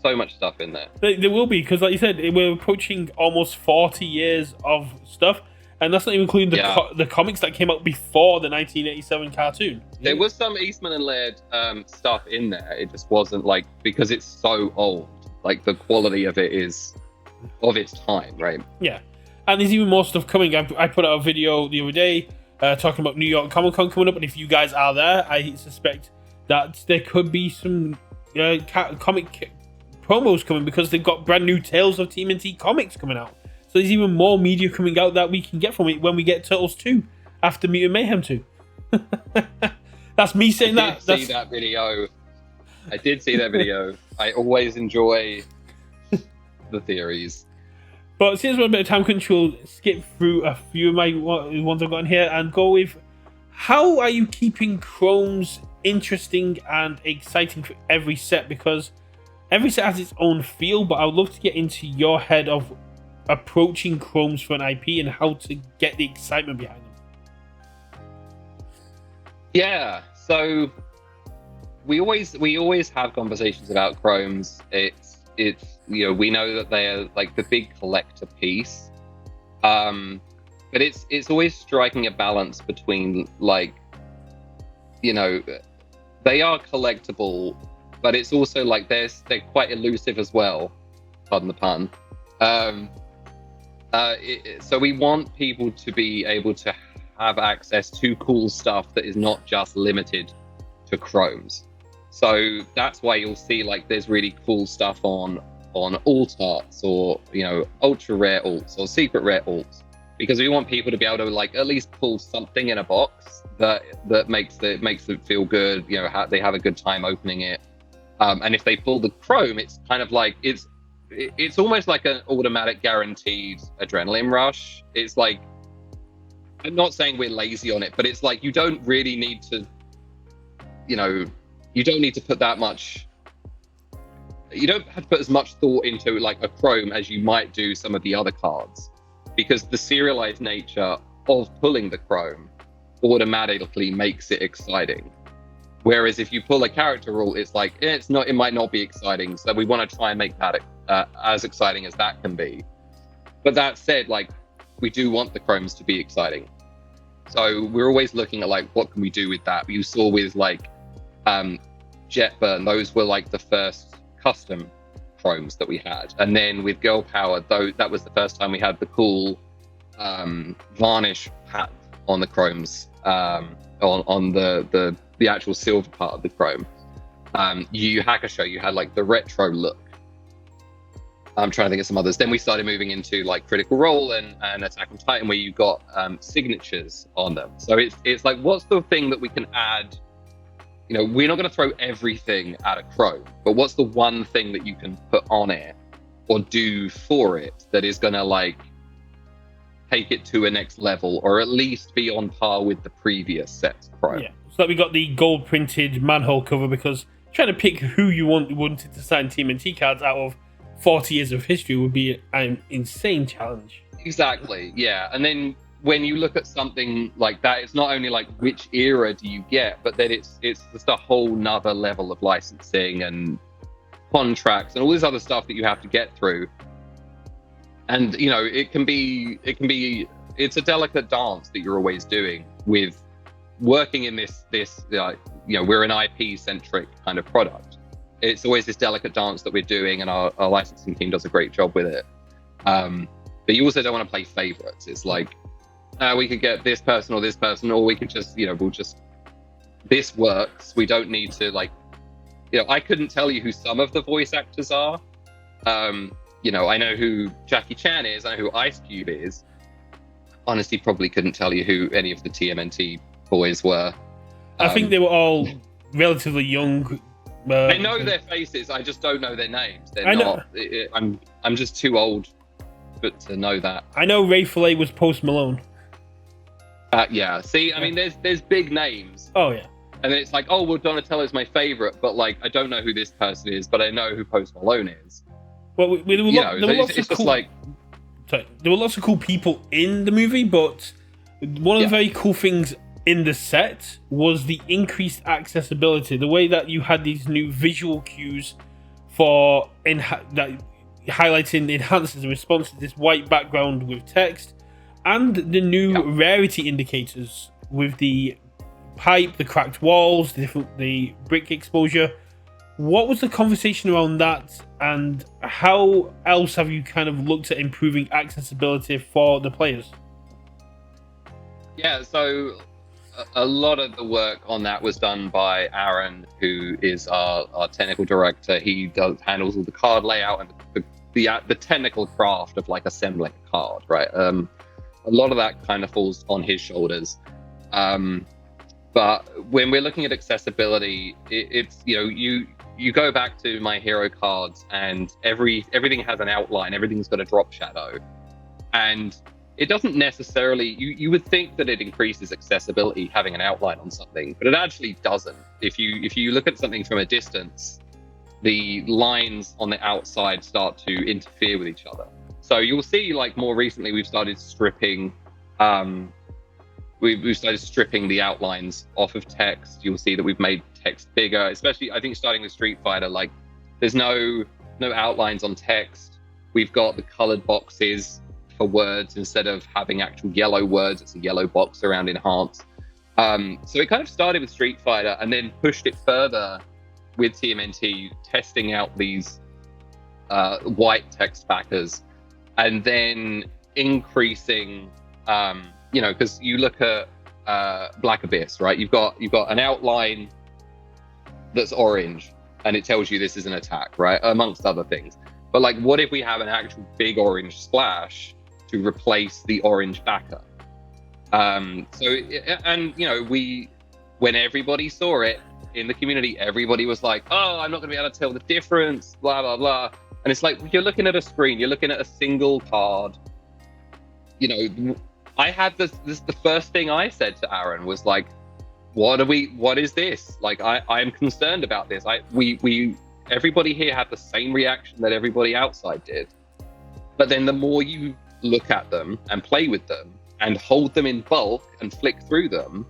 Speaker 2: so much stuff in there.
Speaker 1: There will be, because like you said, we're approaching almost 40 years of stuff. And that's not even including the comics that came out before the 1987 cartoon.
Speaker 2: There was some Eastman and Laird stuff in there. It just wasn't because it's so old. The quality of it is of its time, right?
Speaker 1: Yeah. And there's even more stuff coming. I put out a video the other day talking about New York Comic Con coming up. And if you guys are there, I suspect that there could be some comic promos coming, because they've got brand new Tales of TMNT comics coming out. So there's even more media coming out that we can get from it when we get Turtles 2 after Mutant Mayhem 2. That's me saying that.
Speaker 2: I did see that video. I always enjoy the theories.
Speaker 1: But since we're a bit of time control, skip through a few of my ones I've got in here and go with how are you keeping Chromes interesting and exciting for every set? Because every set has its own feel, but I would love to get into your head of approaching Chromes for an IP and how to get the excitement behind them.
Speaker 2: Yeah, so we always have conversations about Chromes. It's we know that they're like the big collector piece, but it's always striking a balance between like, they are collectible, but it's also like they're quite elusive as well, pardon the pun. So we want people to be able to have access to cool stuff that is not just limited to Chromes. So that's why you'll see like there's really cool stuff on alt arts, or ultra rare alts or secret rare alts, because we want people to be able to like at least pull something in a box that makes it feel good. They have a good time opening it. And if they pull the Chrome, it's kind of like it's almost like an automatic guaranteed adrenaline rush. It's like, I'm not saying we're lazy on it, but it's like you don't really need to, you don't need to put that much. You don't have to put as much thought into like a Chrome as you might do some of the other cards, because the serialized nature of pulling the Chrome automatically makes it exciting. Whereas if you pull a character rule, it's like it might not be exciting. So we want to try and make that as exciting as that can be. But that said, like, we do want the Chromes to be exciting. So we're always looking at like what can we do with that. You saw with like Jetburn, those were like the first custom Chromes that we had, and then with Girl Power, though, that was the first time we had the cool varnish pattern on the Chromes, on the actual silver part of the Chrome. Yu Hakusho, you had like the retro look. I'm trying to think of some others. Then we started moving into like Critical Role and Attack on Titan, where you got signatures on them. So it's like, what's the thing that we can add? We're not going to throw everything at a Chrome, but what's the one thing that you can put on it or do for it that is going to like take it to a next level, or at least be on par with the previous set's Chrome? Yeah.
Speaker 1: So we got the gold printed manhole cover, because trying to pick who you wanted to sign TMNT cards out of 40 years of history would be an insane challenge.
Speaker 2: Exactly, yeah. And then when you look at something like that, it's not only like which era do you get, but then it's just a whole nother level of licensing and contracts and all this other stuff that you have to get through. And it's a delicate dance that you're always doing with working in this we're an IP centric kind of product. It's always this delicate dance that we're doing, and our licensing team does a great job with it. But you also don't want to play favorites. It's like, we could get this person, or we could just, this works. We don't need to I couldn't tell you who some of the voice actors are. I know who Jackie Chan is, I know who Ice Cube is. Honestly, probably couldn't tell you who any of the TMNT boys were.
Speaker 1: I think they were all relatively young.
Speaker 2: I know their faces, I just don't know their names. I'm just too old to know that.
Speaker 1: I know Ray Fillet was Post Malone.
Speaker 2: Yeah. See, I mean, there's big names.
Speaker 1: Oh yeah.
Speaker 2: And then it's like, oh, well, Donatello's my favorite, but like, I don't know who this person is, but I know who Post Malone is.
Speaker 1: Well, there were lots of cool people in the movie, but one of the very cool things in the set was the increased accessibility. The way that you had these new visual cues for that highlighting enhances the response to this white background with text, and the new rarity indicators with the pipe, the cracked walls, the brick exposure. What was the conversation around that, and how else have you kind of looked at improving accessibility for the players?
Speaker 2: Yeah, so a lot of the work on that was done by Aaron, who is our technical director. He handles all the card layout and the technical craft of like assembling a card, right? A lot of that kind of falls on his shoulders. But when we're looking at accessibility, it's you go back to my hero cards, and everything has an outline. Everything's got a drop shadow, and it doesn't necessarily. You would think that it increases accessibility having an outline on something, but it actually doesn't. If you look at something from a distance, the lines on the outside start to interfere with each other. So you'll see, like, more recently, we've started stripping. We've started stripping the outlines off of text. You'll see that we've made text bigger, especially I think starting with Street Fighter. Like, there's no outlines on text. We've got the colored boxes for words instead of having actual yellow words. It's a yellow box around enhance. So it kind of started with Street Fighter and then pushed it further with TMNT, testing out these white text backers, and then increasing. Because you look at Black Abyss, right? You've got an outline that's orange, and it tells you this is an attack, right? Amongst other things. But, like, what if we have an actual big orange splash to replace the orange backer? When everybody saw it in the community, everybody was like, "Oh, I'm not going to be able to tell the difference," blah blah blah. And it's like, you're looking at a screen, you're looking at a single card. I had this the first thing I said to Aaron was like, what is this? Like, I'm concerned about this. Everybody here had the same reaction that everybody outside did. But then the more you look at them and play with them and hold them in bulk and flick through them,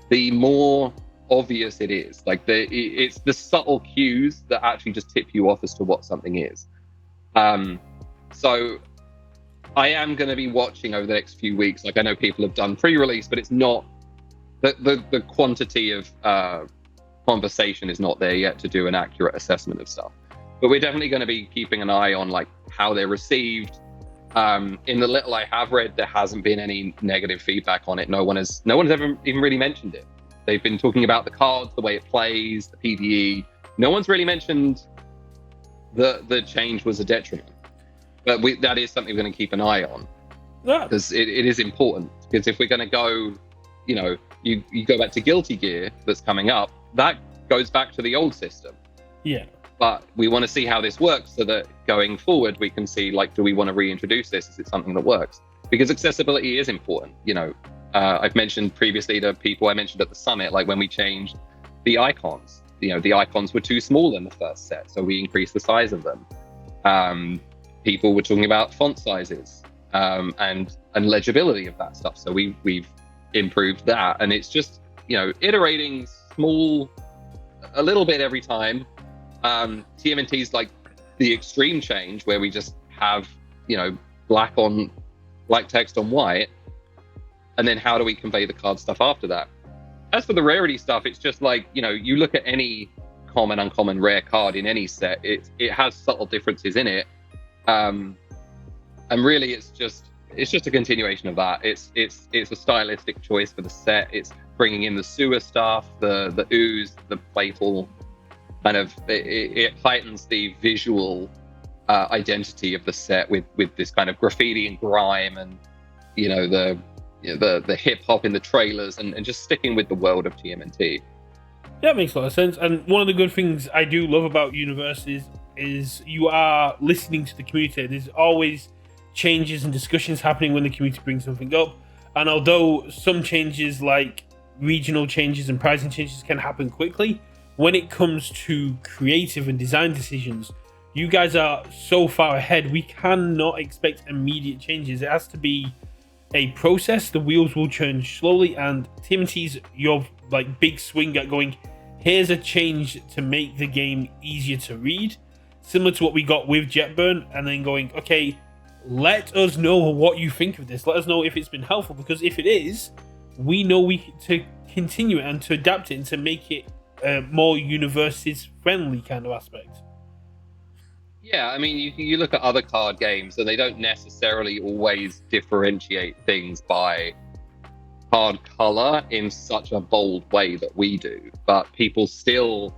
Speaker 2: the more obvious it is. Like, it's the subtle cues that actually just tip you off as to what something is. So I am going to be watching over the next few weeks. Like, I know people have done pre-release, but it's not the quantity of conversation is not there yet to do an accurate assessment of stuff. But we're definitely going to be keeping an eye on, like, how they're received. In the little I have read, there hasn't been any negative feedback on it. No one's ever even really mentioned it. They've been talking about the cards, the way it plays, the PvE. No one's really mentioned the change was a detriment. But that is something we're going to keep an eye on, because it is important. Because if we're going to go, you go back to Guilty Gear that's coming up, that goes back to the old system. Yeah. But we want to see how this works, so that going forward we can see, like, do we want to reintroduce this? Is it something that works? Because accessibility is important. I've mentioned previously to people I mentioned at the summit, like, when we changed the icons, the icons were too small in the first set, so we increased the size of them. People were talking about font sizes and legibility of that stuff, so we've improved that, and it's just iterating small, a little bit every time. TMNT's like the extreme change where we just have black text on white, and then how do we convey the card stuff after that? As for the rarity stuff, it's just like, you look at any common, uncommon, rare card in any set, it has subtle differences in it. And really it's just a continuation of that. It's a stylistic choice for the set. It's bringing in the sewer stuff, the ooze, the playful kind of, it heightens the visual identity of the set with this kind of graffiti and grime, and the hip hop in the trailers, and just sticking with the world of TMNT.
Speaker 1: Yeah, it makes a lot of sense. And one of the good things I do love about Universus is you are listening to the community. There's always changes and discussions happening when the community brings something up. And although some changes, like regional changes and pricing changes, can happen quickly, when it comes to creative and design decisions, you guys are so far ahead. We cannot expect immediate changes. It has to be a process. The wheels will turn slowly, and TMNT's your big swing at going, here's a change to make the game easier to read, similar to what we got with Jetburn, and then going, okay, let us know what you think of this. Let us know if it's been helpful, because if it is, we know to continue it and to adapt it and to make it more Universus friendly kind of aspect.
Speaker 2: Yeah, I mean, you look at other card games, and they don't necessarily always differentiate things by card color in such a bold way that we do, but people still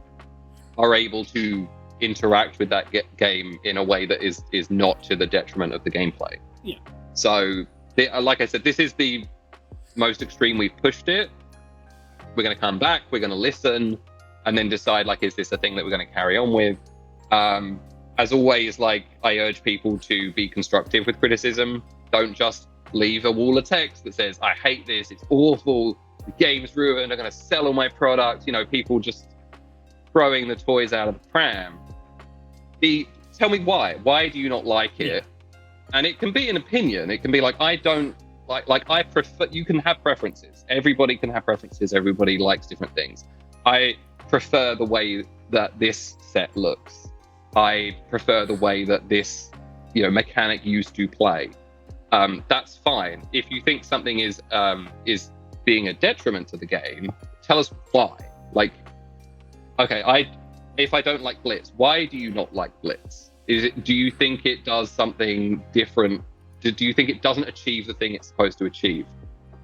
Speaker 2: are able to interact with that game in a way that is not to the detriment of the gameplay.
Speaker 1: Yeah.
Speaker 2: So, like I said, this is the most extreme we've pushed it. We're going to come back, we're going to listen, and then decide like, is this a thing that we're going to carry on with? As always, like, I urge people to be constructive with criticism. Don't just leave a wall of text that says, I hate this, it's awful, the game's ruined, I'm going to sell all my products. You know, people just throwing the toys out of the pram. Tell me why. Why do you not like it? And it can be an opinion. It can be like, I don't like I prefer, you can have preferences. Everybody can have preferences. Everybody likes different things. I prefer the way that this set looks. I prefer the way that this, you know, mechanic used to play. That's fine. If you think something is being a detriment to the game, tell us why. Like, okay, if I don't like Blitz, why do you not like Blitz? Do you think it does something different? Do you think it doesn't achieve the thing it's supposed to achieve?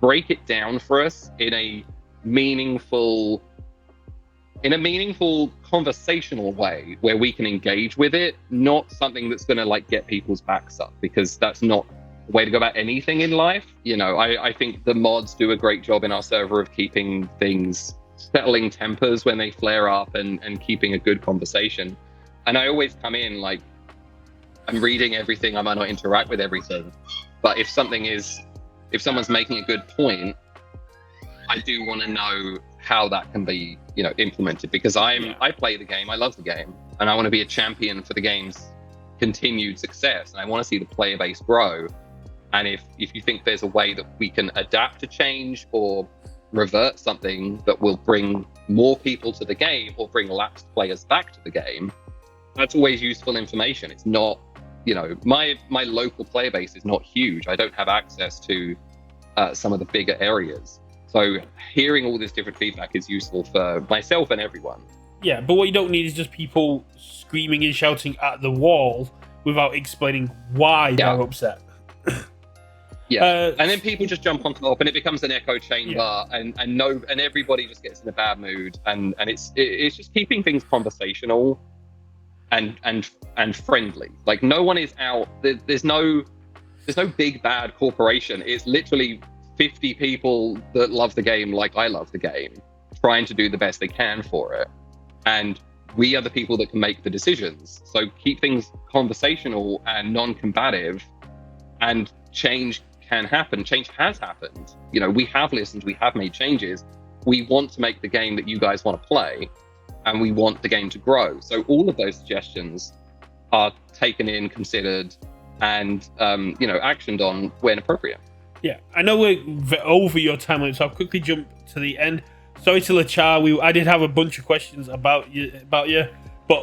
Speaker 2: Break it down for us in a meaningful conversational way where we can engage with it, not something that's going to like get people's backs up, because that's not the way to go about anything in life. You know, I think the mods do a great job in our server of keeping things, settling tempers when they flare up, and keeping a good conversation. And I always come in like, I'm reading everything, I might not interact with everything, but if someone's making a good point, I do want to know how that can be, you know, implemented, because I play the game, I love the game, and I want to be a champion for the game's continued success, and I want to see the player base grow. And if you think there's a way that we can adapt to change or revert something that will bring more people to the game or bring lapsed players back to the game, that's always useful information. It's not, you know, my local player base is not huge. I don't have access to some of the bigger areas. So hearing all this different feedback is useful for myself and everyone.
Speaker 1: Yeah, but what you don't need is just people screaming and shouting at the wall without explaining why they're upset.
Speaker 2: And then people just jump on top, and it becomes an echo chamber, and everybody just gets in a bad mood, and it's just keeping things conversational and friendly. Like, no one is out. There's no big bad corporation. It's literally 50 people that love the game like I love the game, trying to do the best they can for it. And we are the people that can make the decisions. So keep things conversational and non-combative, and change can happen. Change has happened. You know, we have listened, we have made changes. We want to make the game that you guys want to play, and we want the game to grow. So all of those suggestions are taken in, considered, and you know, actioned on when appropriate.
Speaker 1: Yeah, I know we're over your time limit, so I'll quickly jump to the end. Sorry to Lachar, I did have a bunch of questions about you, but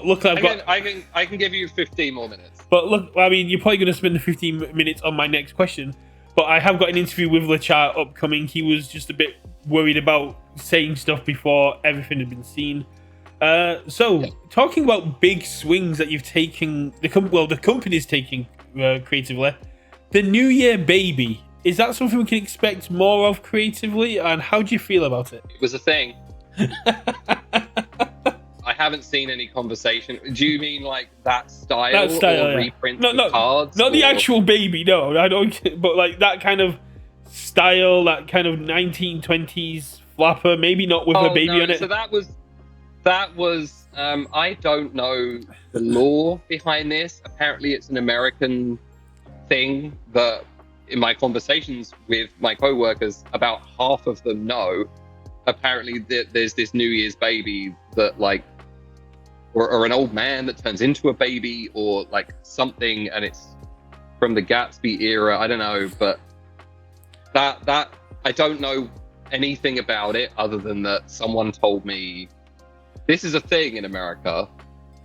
Speaker 1: look,
Speaker 2: I can give you 15 more minutes.
Speaker 1: But look, I mean, you're probably going to spend the 15 minutes on my next question. But I have got an interview with Lachar upcoming. He was just a bit worried about saying stuff before everything had been seen. Talking about big swings that you've taken, the company's taking creatively, the New Year baby. Is that something we can expect more of creatively, and how do you feel about it?
Speaker 2: It was a thing. I haven't seen any conversation. Do you mean like that style or reprint of cards?
Speaker 1: Not the actual baby, no. I don't. But like that kind of style, that kind of 1920s flapper, maybe not with a baby on it.
Speaker 2: So that was. I don't know the lore behind this. Apparently, it's an American thing that, in my conversations with my co-workers, about half of them know. Apparently there's this New Year's baby that like, or an old man that turns into a baby, or like something, and it's from the Gatsby era. I don't know, but that I don't know anything about it other than that someone told me this is a thing in America.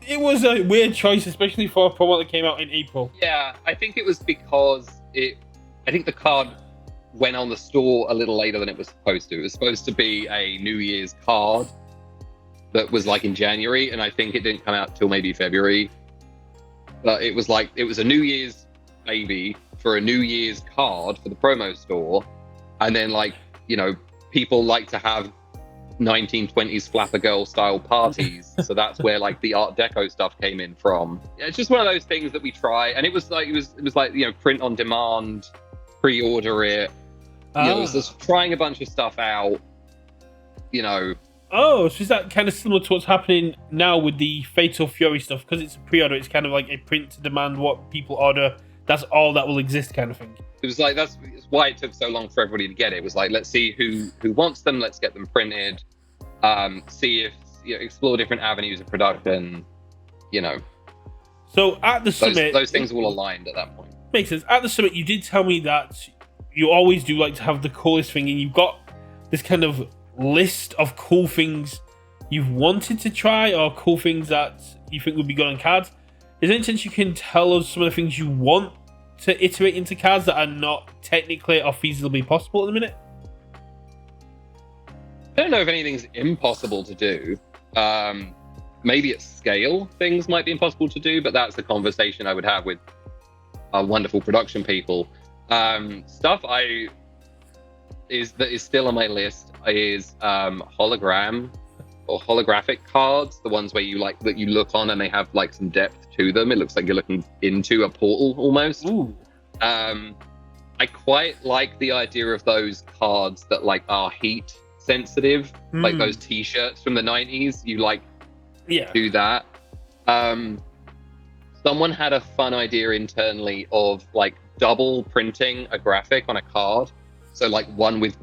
Speaker 1: It was a weird choice, especially for a promo that came out in April.
Speaker 2: Yeah, I think it was because I think the card went on the store a little later than it was supposed to. It was supposed to be a New Year's card that was like in January, and I think it didn't come out till maybe February. But it was a New Year's baby for a New Year's card for the promo store. And then, like, you know, people like to have 1920s flapper girl style parties. So that's where like the Art Deco stuff came in from. Yeah, it's just one of those things that we try. And it was like, you know, print on demand, pre-order it. You know, it was just trying a bunch of stuff out, you know,
Speaker 1: Oh, so is that kind of similar to what's happening now with the Fatal Fury stuff? Because it's a pre-order, it's kind of like a print to demand what people order. That's all that will exist, kind of thing.
Speaker 2: It was like that's why it took so long for everybody to get it. It was like, let's see who wants them. Let's get them printed. See if explore different avenues of production.
Speaker 1: So at the summit,
Speaker 2: those things all aligned at that point.
Speaker 1: Makes sense. At the summit, you did tell me that you always do like to have the coolest thing, and you've got this kind of list of cool things you've wanted to try or cool things that you think would be good on cards. Is there any chance you can tell us some of the things you want to iterate into cards that are not technically or feasibly possible at the minute?
Speaker 2: I don't know if anything's impossible to do. Maybe at scale things might be impossible to do, but that's the conversation I would have with our wonderful production people. Stuff that is still on my list is hologram or holographic cards, the ones where you look on and they have like some depth to them. It looks like you're looking into a portal almost.
Speaker 1: Ooh.
Speaker 2: I quite like the idea of those cards that like are heat sensitive, like those t-shirts from the 90s. Do that. Someone had a fun idea internally of like double printing a graphic on a card. So like one with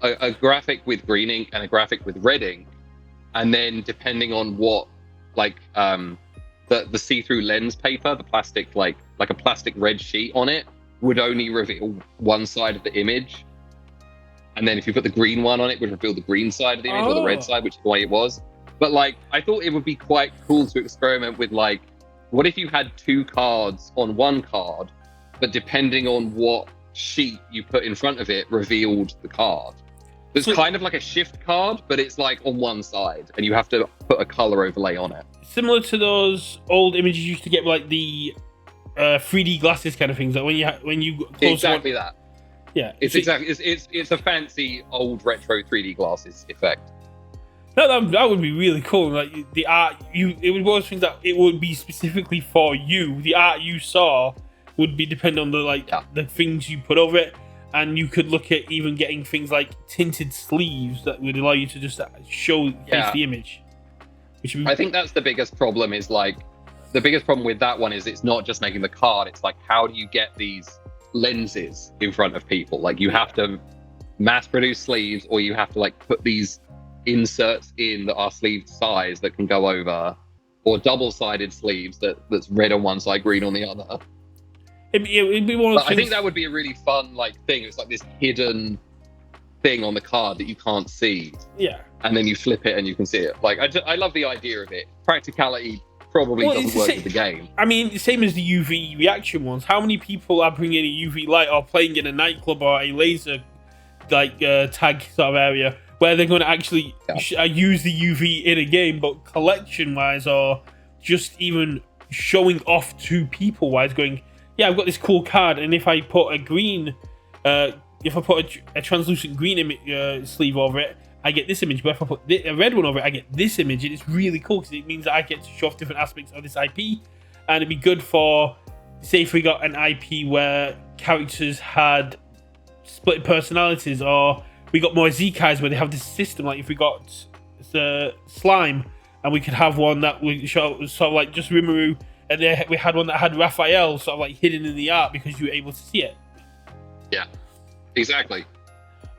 Speaker 2: a graphic with green ink and a graphic with red ink. And then depending on what, like the see-through lens paper, the plastic, like a plastic red sheet on it would only reveal one side of the image. And then if you put the green one on it, would reveal the green side of the image or the red side, which is the way it was. But like, I thought it would be quite cool to experiment with like, what if you had two cards on one card, but depending on what sheet you put in front of it, revealed the card. It's kind of like a shift card, but it's like on one side, and you have to put a color overlay on it. Similar
Speaker 1: to those old images you used to get, like the 3D glasses kind of things. Like when you close
Speaker 2: exactly that.
Speaker 1: Yeah,
Speaker 2: it's a fancy old retro 3D glasses effect.
Speaker 1: That would be really cool. Like the art, it was one of those things that it would be specifically for you. The art you saw would be dependent on the things you put over it. And you could look at even getting things like tinted sleeves that would allow you to just show the image.
Speaker 2: I think that's the biggest problem. Is like the biggest problem with that one is it's not just making the card. It's like, how do you get these lenses in front of people? Like you have to mass produce sleeves, or you have to like put these inserts in that are sleeve size that can go over, or double-sided sleeves that's red on one side, green on the other.
Speaker 1: It'd be one of those things.
Speaker 2: I think that would be a really fun thing. It's like this hidden thing on the card that you can't see.
Speaker 1: Yeah.
Speaker 2: And then you flip it and you can see it. Like I love the idea of it. Practicality probably doesn't work with the game.
Speaker 1: I mean, the same as the UV reaction ones. How many people are bringing a UV light or playing in a nightclub or a laser tag sort of area where they're going to actually use the UV in a game, but collection-wise or just even showing off to people-wise, going, yeah, I've got this cool card, and if I put a translucent green sleeve over it, I get this image. But if I put a red one over it, I get this image. And it's really cool because it means that I get to show off different aspects of this IP, and it'd be good for, say, if we got an IP where characters had split personalities, or we got more Zekais where they have this system. Like if we got Slime, and we could have one that would show sort of like just Rimuru. And then we had one that had Raphael sort of like hidden in the art because you were able to see it.
Speaker 2: Yeah, exactly.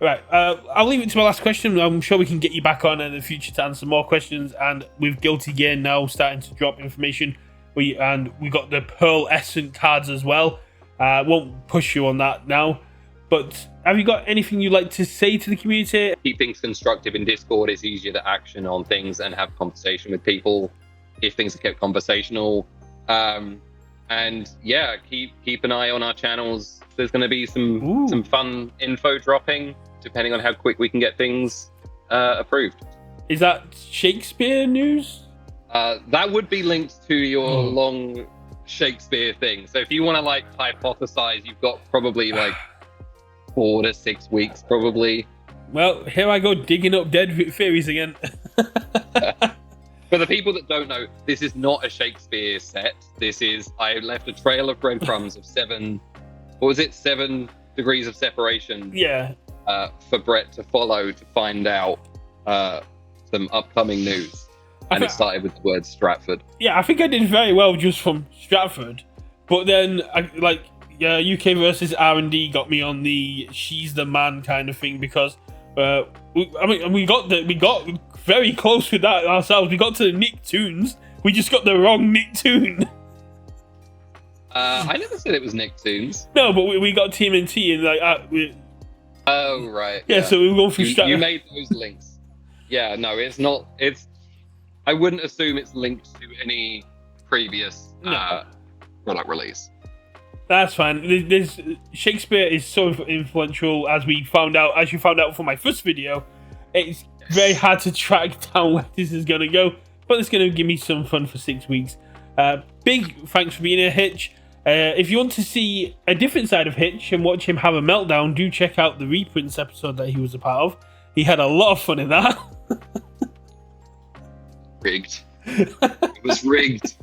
Speaker 1: Right, I'll leave it to my last question. I'm sure we can get you back on in the future to answer more questions. And with Guilty Gear now starting to drop information, we got the Pearl Essence cards as well. Won't push you on that now. But have you got anything you'd like to say to the community?
Speaker 2: Keep things constructive in Discord. It's easier to action on things and have conversation with people if things are kept conversational. And yeah, keep an eye on our channels. There's going to be some fun info dropping, depending on how quick we can get things approved.
Speaker 1: Is that Shakespeare news?
Speaker 2: That would be linked to your long Shakespeare thing. So if you want to hypothesize, you've got probably 4 to 6 weeks, probably.
Speaker 1: Well, here I go digging up dead theories again.
Speaker 2: For the people that don't know, this is not a Shakespeare set. I left a trail of breadcrumbs of 7 degrees of separation.
Speaker 1: Yeah.
Speaker 2: For Brett to follow to find out some upcoming news, and it started with the word Stratford.
Speaker 1: Yeah, I think I did very well just from Stratford, but then UK versus R&D got me on the she's the man kind of thing, because we got very close with that ourselves. We got to Nicktoons. We just got the wrong Nicktoon.
Speaker 2: I never said it was Nicktoons.
Speaker 1: No, but we got TMNT and like
Speaker 2: oh right.
Speaker 1: Yeah, so we were going through
Speaker 2: you made those links. Yeah, no, it's not. I wouldn't assume it's linked to any previous product release.
Speaker 1: That's fine. Shakespeare is so influential, as you found out from my first video. It's very hard to track down where this is going to go, but it's going to give me some fun for 6 weeks. Big thanks for being here, Hitch. If you want to see a different side of Hitch and watch him have a meltdown, do check out the reprints episode that he was a part of. He had a lot of fun in that.
Speaker 2: Rigged. It was rigged.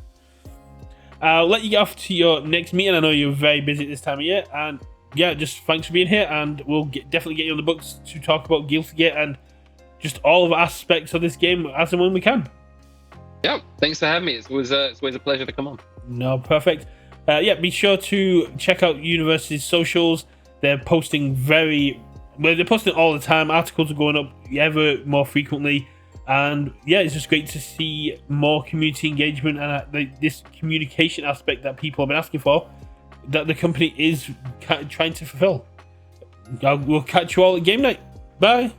Speaker 1: I'll let you get off to your next meeting. I know you're very busy at this time of year. And yeah, just thanks for being here. And we'll definitely get you on the books to talk about Guilty Gear and just all of the aspects of this game as and when we can.
Speaker 2: Yeah, thanks for having me. It's always a pleasure to come on.
Speaker 1: No, perfect. Yeah, be sure to check out Universus socials. They're posting they're posting all the time. Articles are going up ever more frequently. And yeah, it's just great to see more community engagement and this communication aspect that people have been asking for, that the company is trying to fulfill. We'll catch you all at game night. Bye.